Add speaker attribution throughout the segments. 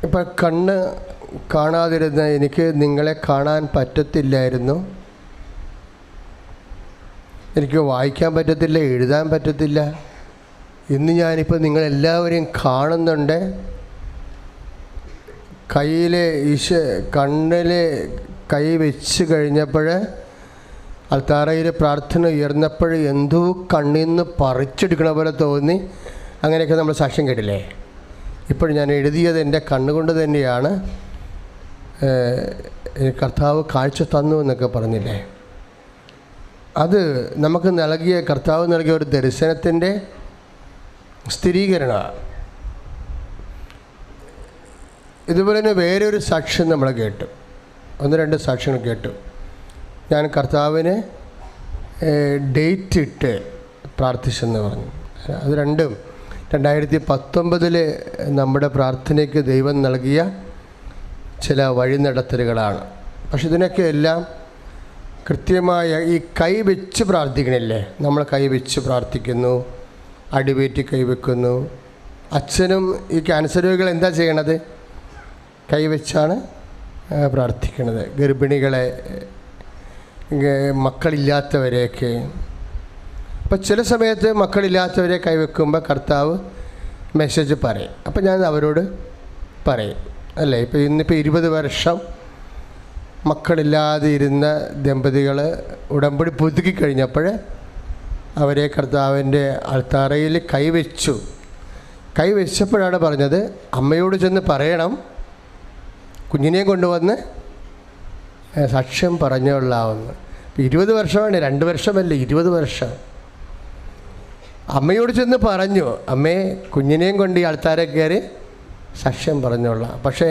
Speaker 1: ഇപ്പം കണ്ണ് കാണാതിരുന്ന എനിക്ക് നിങ്ങളെ കാണാൻ പറ്റത്തില്ലായിരുന്നു. എനിക്ക് വായിക്കാൻ പറ്റത്തില്ല, എഴുതാൻ പറ്റത്തില്ല. ഇന്ന് ഞാനിപ്പോൾ നിങ്ങളെല്ലാവരെയും കാണുന്നുണ്ട്. കണ്ണിൽ കൈ വെച്ച് കഴിഞ്ഞപ്പോൾ അൾത്താരയിൽ പ്രാർത്ഥന ഉയർന്നപ്പോൾ എന്തോ കണ്ണിൽ നിന്ന് പറിച്ചെടുക്കണ പോലെ തോന്നി. അങ്ങനെയൊക്കെ നമ്മൾ സാക്ഷ്യം കേട്ടില്ലേ? ഇപ്പോൾ ഞാൻ എഴുതിയത് എൻ്റെ കണ്ണുകൊണ്ട് തന്നെയാണ്. കർത്താവ് കാഴ്ച തന്നു എന്നൊക്കെ പറഞ്ഞില്ലേ? അത് നമുക്ക് കർത്താവ് നൽകിയ ഒരു ദർശനത്തിൻ്റെ സ്ഥിരീകരണമാണ്. ഇതുപോലെ തന്നെ വേറൊരു സാക്ഷ്യം നമ്മൾ കേട്ടു, 1-2 സാക്ഷ്യങ്ങൾ കേട്ടു. ഞാൻ കർത്താവിന് ഡേറ്റ് ഇട്ട് പ്രാർത്ഥിച്ചെന്ന് പറഞ്ഞു. അത് രണ്ടും 2019 നമ്മുടെ പ്രാർത്ഥനയ്ക്ക് ദൈവം നൽകിയ ചില വഴിനടത്തലുകളാണ്. പക്ഷെ ഇതിനൊക്കെ എല്ലാം കൃത്യമായ ഈ കൈ വെച്ച് പ്രാർത്ഥിക്കണില്ലേ? നമ്മൾ കൈ വെച്ച് പ്രാർത്ഥിക്കുന്നു, അടിവേറ്റി കൈവെക്കുന്നു. അച്ഛനും ഈ ക്യാൻസർ രോഗികൾ എന്താ ചെയ്യണത്? കൈവച്ചാണ് പ്രാർത്ഥിക്കുന്നത്. ഗർഭിണികളെ, മക്കളില്ലാത്തവരെയൊക്കെ. അപ്പം ചില സമയത്ത് മക്കളില്ലാത്തവരെ കൈവെക്കുമ്പോൾ കർത്താവ് മെസ്സേജ് പറയും. അപ്പം ഞാൻ അവരോട് പറയും, അല്ലേ? ഇപ്പോൾ ഇന്നിപ്പോൾ 20 വർഷം മക്കളില്ലാതെ ഇരുന്ന ദമ്പതികൾ ഉടമ്പടി പുതുക്കി കഴിഞ്ഞപ്പോൾ അവരെ കർത്താവിൻ്റെ അൾത്താരയിൽ കൈവച്ചപ്പോഴാണ് പറഞ്ഞത്, അമ്മയോട് ചെന്ന് പറയണം കുഞ്ഞിനെ കൊണ്ടുവന്ന് സാക്ഷ്യം പറഞ്ഞുകൊള്ളാവുന്നു. 20 വർഷമാണ്, 2 വർഷമല്ല, 20 വർഷം. അമ്മയോട് ചെന്ന് പറഞ്ഞു, അമ്മേ കുഞ്ഞിനെയും കൊണ്ട് ഈ ആൾത്താരെ കയറി സാക്ഷ്യം പറഞ്ഞോളാം. പക്ഷേ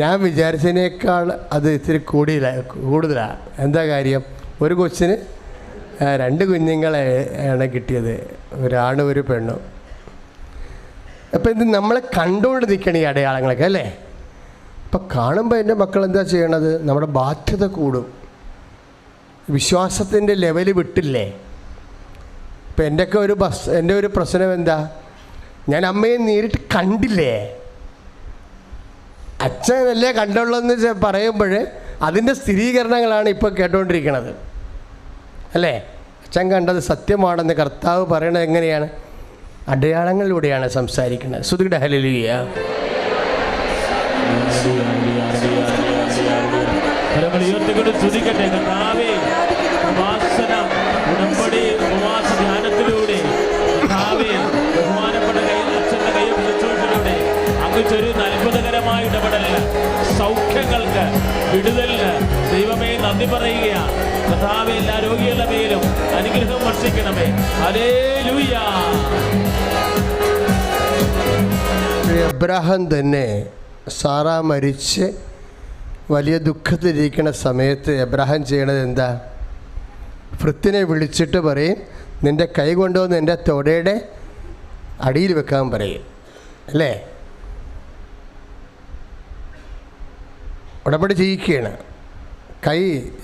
Speaker 1: ഞാൻ വിചാരിച്ചതിനേക്കാൾ അത് ഇത്തിരി കൂടുതലാണ്. എന്താ കാര്യം? ഒരു കൊച്ചിന് 2 കുഞ്ഞുങ്ങളെ ആണ് കിട്ടിയത്, ഒരാണും ഒരു പെണ്ണും. അപ്പം ഇത് നമ്മളെ കണ്ടുകൊണ്ട് നിൽക്കണം ഈ അടയാളങ്ങളൊക്കെ, അല്ലേ? അപ്പം കാണുമ്പോൾ എൻ്റെ മക്കൾ എന്താ ചെയ്യണത്? നമ്മുടെ ബാധ്യത കൂടും, വിശ്വാസത്തിൻ്റെ ലെവല് വിട്ടില്ലേ? ഇപ്പം എൻ്റെ ഒരു പ്രശ്നം എന്താ? ഞാൻ അമ്മയെ നേരിട്ട് കണ്ടില്ലേ? അച്ഛനല്ലേ കണ്ടുള്ളതെന്ന് പറയുമ്പോൾ അതിൻ്റെ സ്ഥിരീകരണങ്ങളാണ് ഇപ്പോൾ കേട്ടുകൊണ്ടിരിക്കുന്നത്, അല്ലേ? അച്ഛൻ കണ്ടത് സത്യമാണെന്ന് കർത്താവ് പറയണത് എങ്ങനെയാണ്? അടയാളങ്ങളിലൂടെയാണ് സംസാരിക്കുന്നത്. സ്തുതിയുടെ ഹല്ലേലൂയ.
Speaker 2: അത്ഭുതകരമായ ഇടപെടലിന്, സൗഖ്യങ്ങൾക്ക്, വിടുതലിന് ദൈവമേ നന്ദി പറയുകയാണ്. കർത്താവേ, എല്ലാ രോഗികളുടെ മേലും അനുഗ്രഹം വർഷിക്കണമേ. ഹല്ലേലൂയ.
Speaker 1: അബ്രഹാം തന്നെ സാറ മരിച്ച് വലിയ ദുഃഖത്തിലിരിക്കുന്ന സമയത്ത് അബ്രഹാം ചെയ്യണത് എന്താ? ഭൃത്തിനെ വിളിച്ചിട്ട് പറയും, നിൻ്റെ കൈ കൊണ്ടുവന്ന് എൻ്റെ തൊടയുടെ അടിയിൽ വെക്കാൻ പറയും, അല്ലേ? ഉടമ്പടി ചെയ്യിക്കുകയാണ്. കൈ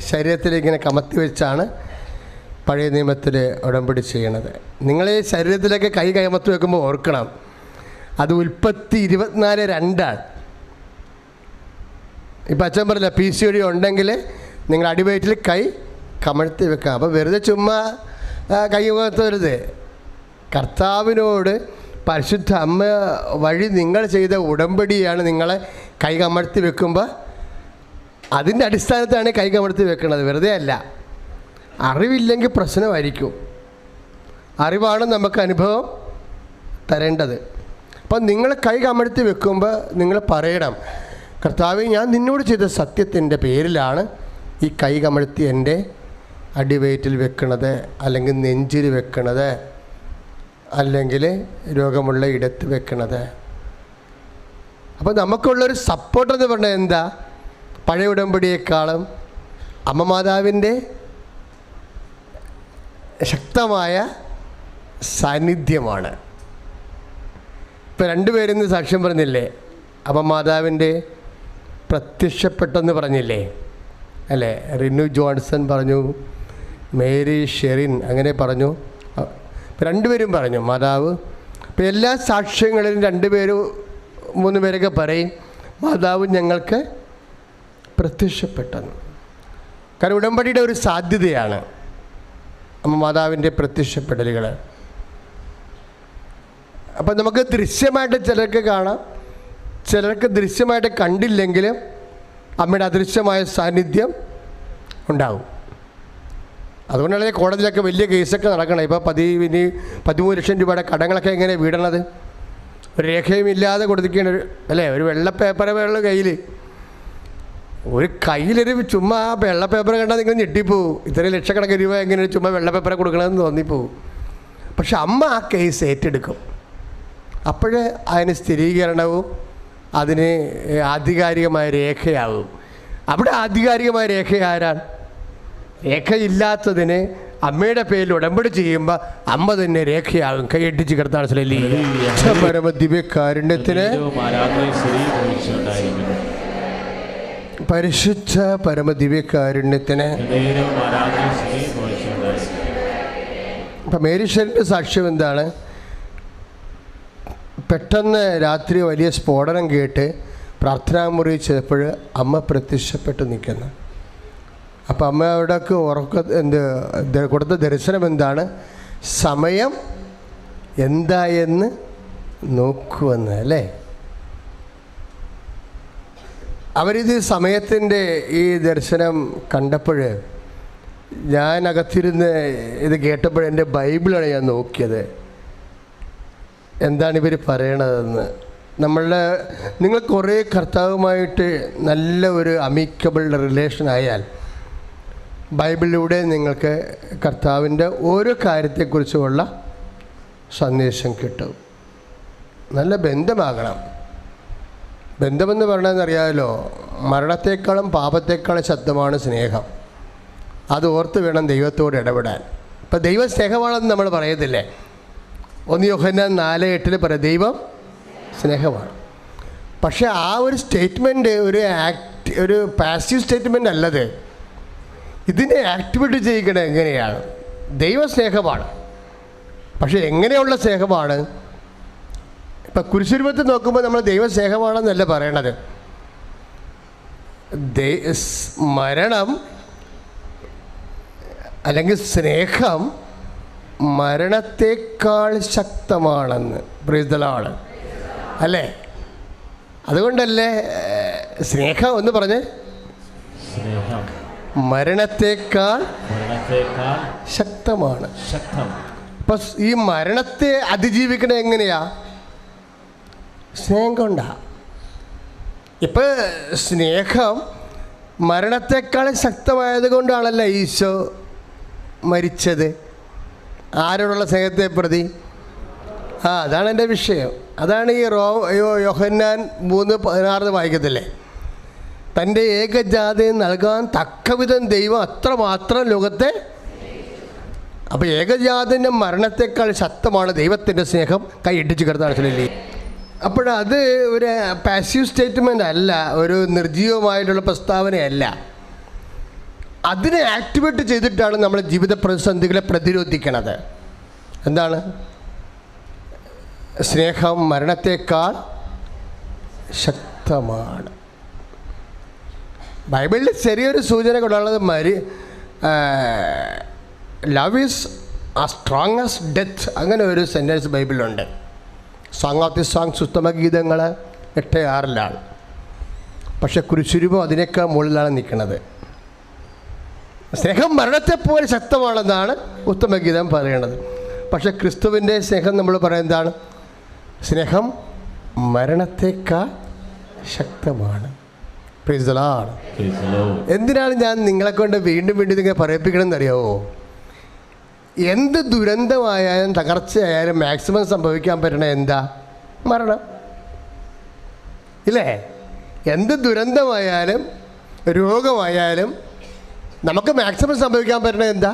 Speaker 1: ശരീരത്തിലിങ്ങനെ കമത്തി വെച്ചാണ് പഴയ നിയമത്തിൽ ഉടമ്പടി ചെയ്യണത്. നിങ്ങൾ ഈ ശരീരത്തിലേക്ക് കൈ കമത്തി വെക്കുമ്പോൾ ഓർക്കണം, അത് ഉൽപ്പത്തി 24:2. ഇപ്പം അച്ഛൻ പറഞ്ഞില്ല, PCOD ഉണ്ടെങ്കിൽ നിങ്ങൾ അടിവയറ്റിൽ കൈ കമഴ്ത്തി വെക്കാം. അപ്പോൾ വെറുതെ ചുമ്മാ കൈ കമത്തരുത്. കർത്താവിനോട് പരിശുദ്ധ അമ്മ വഴി നിങ്ങൾ ചെയ്ത ഉടമ്പടിയാണ് നിങ്ങളെ കൈ കമഴ്ത്തി വെക്കുമ്പോൾ അതിൻ്റെ അടിസ്ഥാനത്താണ് കൈ കമഴ്ത്തി വെക്കുന്നത്, വെറുതെ അല്ല. അറിവില്ലെങ്കിൽ പ്രശ്നമായിരിക്കും. അറിവാണ് നമുക്ക് അനുഭവം തരേണ്ടത്. അപ്പം നിങ്ങൾ കൈ കമഴ്ത്തി വെക്കുമ്പോൾ നിങ്ങൾ പറയണം, കർത്താവേ, ഞാൻ നിന്നോട് ചെയ്ത സത്യത്തിൻ്റെ പേരിലാണ് ഈ കൈ കമഴ്ത്തി എൻ്റെ അടിവയറ്റിൽ വെക്കണത്, അല്ലെങ്കിൽ നെഞ്ചിൽ വെക്കണത്, അല്ലെങ്കിൽ രോഗമുള്ള ഇടത്ത് വെക്കണത്. അപ്പോൾ നമുക്കുള്ളൊരു സപ്പോർട്ടെന്ന് പറഞ്ഞാൽ എന്താ? പഴയ ഉടമ്പടിയേക്കാളും അമ്മ മാതാവിൻ്റെ ശക്തമായ സാന്നിധ്യമാണ്. ഇപ്പോൾ 2 പേരിന്ന് സാക്ഷ്യം പറഞ്ഞില്ലേ? അമ്മ മാതാവിൻ്റെ പ്രത്യക്ഷപ്പെട്ടെന്ന് പറഞ്ഞില്ലേ, അല്ലേ? റിനു ജോൺസൺ പറഞ്ഞു, മേരി ഷെറിൻ അങ്ങനെ പറഞ്ഞു. ഇപ്പം 2 പേരും പറഞ്ഞു മാതാവ്. ഇപ്പം എല്ലാ സാക്ഷ്യങ്ങളിലും 2 പേരും 3 പേരൊക്കെ പറയും മാതാവ് ഞങ്ങൾക്ക് പ്രത്യക്ഷപ്പെട്ടെന്ന്. കാരണം ഉടമ്പടിയുടെ ഒരു സാധ്യതയാണ് അമ്മ മാതാവിൻ്റെ പ്രത്യക്ഷപ്പെടലുകൾ. അപ്പം നമുക്ക് ദൃശ്യമായിട്ട് ചിലർക്ക് കാണാം, ചിലർക്ക് ദൃശ്യമായിട്ട് കണ്ടില്ലെങ്കിലും അമ്മയുടെ അദൃശ്യമായ സാന്നിധ്യം ഉണ്ടാവും. അതുകൊണ്ടാണ് കോടതിയിലൊക്കെ വലിയ കേസൊക്കെ നടക്കണം. ഇപ്പോൾ 13 ലക്ഷം രൂപയുടെ കടങ്ങളൊക്കെ എങ്ങനെ വീടണത്? ഒരു രേഖയും ഇല്ലാതെ കൊടുത്തിരിക്കുകയാണ് അല്ലേ? ഒരു വെള്ള പേപ്പറുള്ള കയ്യിൽ, ഒരു കയ്യിലൊരു ചുമ്മാ ആ വെള്ള പേപ്പർ കണ്ടാൽ നിങ്ങൾ ഞെട്ടിപ്പോവും. ഇത്രയും ലക്ഷക്കണക്കിന് രൂപ എങ്ങനെ ചുമ്മാ വെള്ള പേപ്പറെ കൊടുക്കണമെന്ന് തോന്നിപ്പോവും. പക്ഷെ അമ്മ ആ കേസ് ഏറ്റെടുക്കും. അപ്പോൾ അതിന് സ്ഥിരീകരണവും അതിന് ആധികാരികമായ രേഖയാവും. അവിടെ ആധികാരികമായ രേഖ ആരാണ്? രേഖയില്ലാത്തതിന് അമ്മയുടെ പേരിൽ ഉടമ്പടി ചെയ്യുമ്പോൾ അമ്മ തന്നെ രേഖയാകും. കൈയടിച്ച് കിടത്താണ് പരമദിവ്യകാരുണ്യത്തിന് പരിശുദ്ധ പരമദിവ്യകാരുണ്യത്തിന്. ഇപ്പം മേരീശ്വരൻ്റെ സാക്ഷ്യം എന്താണ്? പെട്ടെന്ന് രാത്രി വലിയ സ്ഫോടനം കേട്ട് പ്രാർത്ഥനാമുറി ചെയ്തപ്പോൾ അമ്മ പ്രത്യക്ഷപ്പെട്ട് നിൽക്കുന്നു. അപ്പം അമ്മ അവിടേക്ക് കൊടുത്ത ദർശനം എന്താണ്? സമയം എന്തായെന്ന് നോക്കുവെന്ന് അല്ലേ? അവരിത് സമയത്തിൻ്റെ ഈ ദർശനം കണ്ടപ്പോൾ ഞാൻ അകത്തിരുന്ന് ഇത് കേട്ടപ്പോൾ എൻ്റെ ബൈബിളാണ് ഞാൻ നോക്കിയത്. എന്താണ് ഇവർ പറയണതെന്ന്. നിങ്ങൾ കുറേ കർത്താവുമായിട്ട് നല്ല ഒരു അമിക്കബിൾ റിലേഷൻ ആയാൽ ബൈബിളിലൂടെ നിങ്ങൾക്ക് കർത്താവിൻ്റെ ഓരോ കാര്യത്തെക്കുറിച്ചുമുള്ള സന്ദേശം കിട്ടും. നല്ല ബന്ധമാകണം. ബന്ധമെന്ന് പറയണമെന്നറിയാമല്ലോ, മരണത്തെക്കാളും പാപത്തെക്കാളും ശക്തമാണ് സ്നേഹം. അത് ഓർത്ത് വേണം ദൈവത്തോട് ഇടപെടാൻ. ഇപ്പം ദൈവം സ്നേഹമാണെന്ന് നമ്മൾ പറയത്തില്ലേ? 1 യോഹന്നാൻ 4:8 പറയും ദൈവം സ്നേഹമാണ്. പക്ഷേ ആ ഒരു സ്റ്റേറ്റ്മെൻറ്റ് ഒരു പാസീവ് സ്റ്റേറ്റ്മെൻ്റ് അല്ലത്. ഇതിനെ ആക്ടിവേറ്റ് ചെയ്യിക്കണത് എങ്ങനെയാണ്? ദൈവ സ്നേഹമാണ്. പക്ഷേ എങ്ങനെയുള്ള സ്നേഹമാണ്? ഇപ്പം കുരിശുരൂപത്തിൽ നോക്കുമ്പോൾ നമ്മൾ ദൈവ സ്നേഹമാണെന്നല്ല പറയണത്. മരണം അല്ലെങ്കിൽ സ്നേഹം മരണത്തേക്കാൾ ശക്തമാണെന്ന് പ്രീതലാണ് അല്ലേ? അതുകൊണ്ടല്ലേ സ്നേഹം എന്ന് പറഞ്ഞ് മരണത്തേക്കാൾ ശക്തമാണ്. അപ്പം ഈ മരണത്തെ അതിജീവിക്കണ എങ്ങനെയാ? സ്നേഹം കൊണ്ടാ. ഇപ്പം സ്നേഹം മരണത്തേക്കാൾ ശക്തമായത് കൊണ്ടാണല്ലോ ഈശോ മരിച്ചത്. ആരോടുള്ള സ്നേഹത്തെ പ്രതി? അതാണ് എൻ്റെ വിഷയം. അതാണ് ഈ യോഹന്നാൻ 3:16 വായിക്കത്തില്ലേ? തൻ്റെ ഏകജാതയെ നൽകാൻ തക്കവിധം ദൈവം അത്രമാത്രം ലോകത്തെ. അപ്പോൾ ഏകജാതൻ്റെ മരണത്തെക്കാൾ ശക്തമാണ് ദൈവത്തിൻ്റെ സ്നേഹം. കൈയിട്ടിച്ച് കിടന്നാണ്. അപ്പോഴത് ഒരു പാസീവ് സ്റ്റേറ്റ്മെൻ്റ് അല്ല, ഒരു നിർജീവമായിട്ടുള്ള പ്രസ്താവനയല്ല. അതിനെ ആക്ടിവേറ്റ് ചെയ്തിട്ടാണ് നമ്മൾ ജീവിത പ്രതിസന്ധികളെ പ്രതിരോധിക്കണത്. എന്താണ്? സ്നേഹം മരണത്തേക്കാൾ ശക്തമാണ്. ബൈബിളിൽ ചെറിയൊരു സൂചനകളുള്ളത് love is as strong as death. അങ്ങനെ ഒരു സെൻറ്റൻസ് ബൈബിളിലുണ്ട്. സോങ് ഓഫ് ദി സോങ്സ് ഉത്തമഗീതങ്ങൾ 8:6 പക്ഷെ കുരിശുരൂപം അതിനേക്കാൾ മുകളിലാണ് നിൽക്കുന്നത്. സ്നേഹം മരണത്തെപ്പോലെ ശക്തമാണെന്നാണ് ഉത്തമഗീതം പറയണത്. പക്ഷെ ക്രിസ്തുവിൻ്റെ സ്നേഹം നമ്മൾ പറയുന്നതാണ് സ്നേഹം മരണത്തേക്കാൾ ശക്തമാണ്. Price the Lord. എന്തിനാണ് ഞാൻ നിങ്ങളെ കൊണ്ട് വീണ്ടും ഇങ്ങനെ പറയിപ്പിക്കണമെന്ന് അറിയാമോ? എന്ത് ദുരന്തമായാലും തകർച്ചയായാലും മാക്സിമം സംഭവിക്കാൻ പറ്റണ എന്താ? മരണം ഇല്ലേ? എന്ത് ദുരന്തമായാലും രോഗമായാലും നമുക്ക് മാക്സിമം സംഭവിക്കാൻ പറ്റണ എന്താ?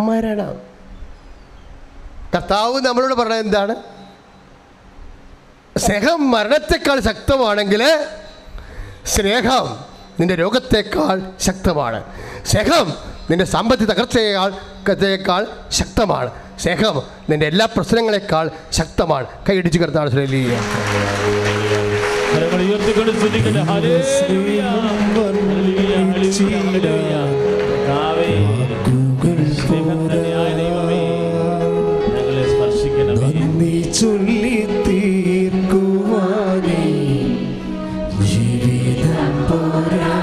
Speaker 1: മരണം. കർത്താവ് നമ്മളോട് പറഞ്ഞത് എന്താണ്? സ്നേഹം മരണത്തെക്കാൾ ശക്തമാണെങ്കിൽ സ്നേഹം നിൻ്റെ രോഗത്തെക്കാൾ ശക്തമാണ്. സ്നേഹം നിൻ്റെ സാമ്പത്തിക തകർച്ചയേക്കാൾ ശക്തമാണ്. സ്നേഹം നിൻ്റെ എല്ലാ പ്രശ്നങ്ങളെക്കാൾ ശക്തമാണ്. കൈയിടിച്ച് കിടത്താണ്.
Speaker 2: ഉയർത്തിക്കൊണ്ട് സ്തുതിക്കട്ടെ. ഹല്ലേലൂയ, ഹല്ലേലൂയ, ഹല്ലേലൂയ. കർത്താവേ, സ്നേഹധന്യനായ ദൈവമേ, ഞങ്ങളെ സ്പർശിക്കണമേ.
Speaker 3: നന്ദി ചൊല്ലി തീർക്കുവാനേ ജീവിതം പോരാ,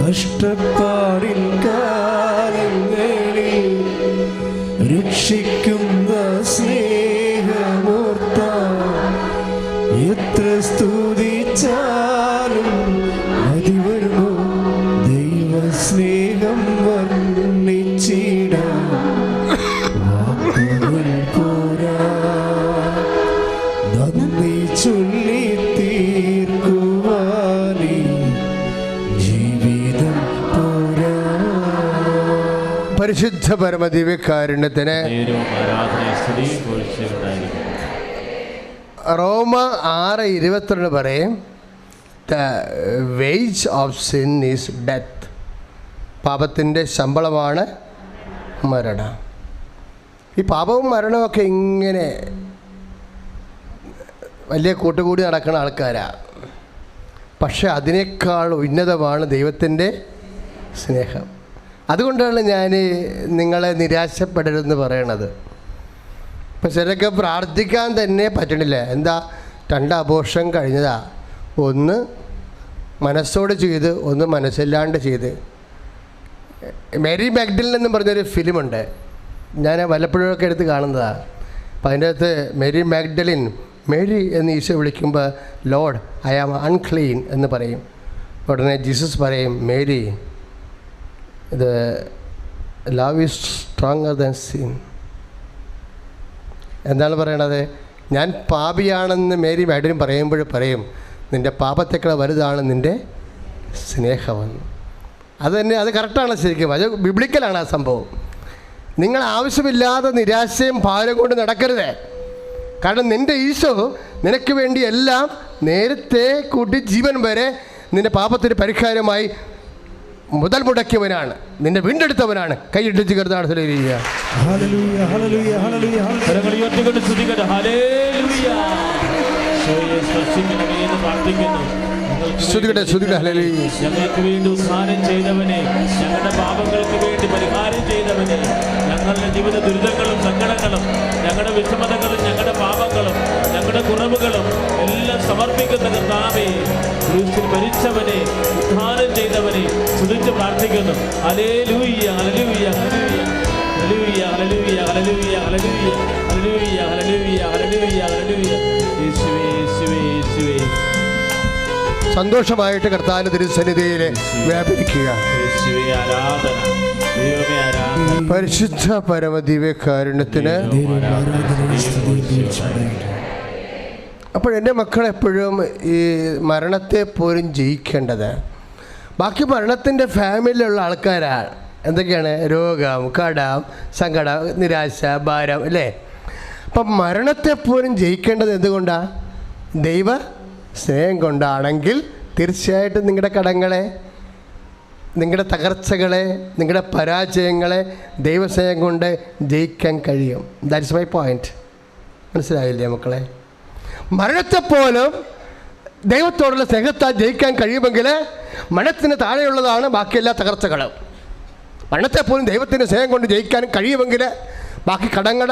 Speaker 3: കഷ്ടപ്പാടിൽ കാലങ്ങളിൽ രക്ഷിക്കുന്ന സ്നേഹമോർത്ത എത്ര സ്തുതിച്ചാലും മതി വരുമോ ദൈവസ്നേഹം വർണ്ണിച്ചിടാൻ വാക്കുകൾ പോരാ, നന്ദി ചൊല്ലി തീർക്കുവാനേ ജീവിതം പോരാ.
Speaker 1: പരിശുദ്ധ പരമദിവ്യകാരുണ്യത്തിന് റോമ 6:22 പറയും, the wage of sin is death. പാപത്തിൻ്റെ ശമ്പളമാണ് മരണം. ഈ പാപവും മരണമൊക്കെ ഇങ്ങനെ വലിയ കൂട്ടുകൂടി നടക്കുന്ന ആൾക്കാരാണ്. പക്ഷെ അതിനേക്കാൾ ഉന്നതമാണ് ദൈവത്തിൻ്റെ സ്നേഹം. അതുകൊണ്ടാണ് ഞാൻ നിങ്ങളെ നിരാശപ്പെടരുതെന്ന് പറയണത്. ഇപ്പം ചിലരൊക്കെ പ്രാർത്ഥിക്കാൻ തന്നെ പറ്റണില്ല. എന്താ? 2 അബോർഷൻ കഴിഞ്ഞതാ. ഒന്ന് മനസ്സോട് ചെയ്ത്, ഒന്ന് മനസ്സില്ലാണ്ട് ചെയ്ത്. മേരി മാഗ്ഡലിൻ എന്നും പറഞ്ഞൊരു ഫിലിമുണ്ട്, ഞാൻ വല്ലപ്പോഴൊക്കെ എടുത്ത് കാണുന്നതാണ്. അപ്പം അതിൻ്റെ അകത്ത് മേരി മാഗ്ഡലിൻ മേരി എന്ന് ഈശോ വിളിക്കുമ്പോൾ ലോർഡ് ഐ ആം അൺക്ലീൻ എന്ന് പറയും. ഉടനെ ജീസസ് പറയും, മേരി ഇത് love is stronger than sin. എന്താണ് പറയണത്? ഞാൻ പാപിയാണെന്ന് മേരി മാഗ്ഡലിൻ പറയുമ്പോൾ പറയും, നിൻ്റെ പാപത്തേക്കാൾ വലുതാണ് നിൻ്റെ സ്നേഹമെന്ന്. അത് തന്നെ, അത് കറക്റ്റാണ് ശരിക്കും. അത് ബിബ്ലിക്കലാണ് ആ സംഭവം. നിങ്ങൾ ആവശ്യമില്ലാതെ നിരാശയും ഭാരം കൊണ്ട് നടക്കരുത്. കാരണം നിൻ്റെ ഈശോ നിനക്ക് വേണ്ടി എല്ലാം നേരത്തെ കൂട്ടി ജീവൻ വരെ നിൻ്റെ പാപത്തിന് പരിഹാരമായി മുതൽ മുടക്കിയവനാണ്, നിന്നെ വീണ്ടെടുത്തവനാണ്. കൈയിട്ടിച്ച് കരുതാണ്
Speaker 2: ഞങ്ങൾക്ക് വേണ്ടി ഉദ്ധാനം ചെയ്തവനെ, ഞങ്ങളുടെ പാപങ്ങൾക്ക് വേണ്ടി പരിഹാരം ചെയ്തവനെ, ഞങ്ങളുടെ ജീവിത ദുരിതങ്ങളും സങ്കടങ്ങളും ഞങ്ങളുടെ വിഷമതകളും ഞങ്ങളുടെ പാപങ്ങളും ഞങ്ങളുടെ കുറവുകളും എല്ലാം സമർപ്പിക്കുന്ന കർത്താവേ, ക്രൂശിൽ മരിച്ചവനെ, ഉദ്ധാനം ചെയ്തവനെ സ്തുതിച്ച് പ്രാർത്ഥിക്കുന്നു. ഹല്ലേലൂയ, ഹല്ലേലൂയ, ഹല്ലേലൂയ, ഹല്ലേലൂയ, ഹല്ലേലൂയ, ഹല്ലേലൂയ, ഹല്ലേലൂയ, ഹല്ലേലൂയ, ഹല്ലേലൂയ, ഹല്ലേലൂയ. യേശുവേ, യേശുവേ, യേശുവേ.
Speaker 1: സന്തോഷമായിട്ട് കർത്താവിന്റെ തിരുസന്നിധിയിൽ വ്യാപരിക്കുക. പരിശുദ്ധ പരമദിവ്യകാരുണ്യത്തിന്. അപ്പോൾ എൻ്റെ മക്കളെപ്പോഴും ഈ മരണത്തെ പോലും ജയിക്കേണ്ടത്. ബാക്കി മരണത്തിൻ്റെ ഫാമിലിയിലുള്ള ആൾക്കാരാണ്. എന്തൊക്കെയാണ്? രോഗം, കടം, സങ്കടം, നിരാശ, ഭാരം, അല്ലേ? അപ്പം മരണത്തെപ്പോലും ജയിക്കേണ്ടത് എന്തുകൊണ്ടാണ്? ദൈവ സ്നേഹം കൊണ്ടാണെങ്കിൽ തീർച്ചയായിട്ടും നിങ്ങളുടെ കടങ്ങളെ, നിങ്ങളുടെ തകർച്ചകളെ, നിങ്ങളുടെ പരാജയങ്ങളെ ദൈവസ്നേഹം കൊണ്ട് ജയിക്കാൻ കഴിയും. That's my point. മനസ്സിലായില്ലേ മക്കളെ? മരണത്തെപ്പോലും ദൈവത്തോടുള്ള സ്നേഹത്താൽ ജയിക്കാൻ കഴിയുമെങ്കിൽ മരണത്തിന് താഴെയുള്ളതാണ് ബാക്കി എല്ലാ തകർച്ചകളും. മരണത്തെപ്പോലും ദൈവത്തിൻ്റെ സ്നേഹം കൊണ്ട് ജയിക്കാൻ കഴിയുമെങ്കിൽ ബാക്കി കടങ്ങൾ,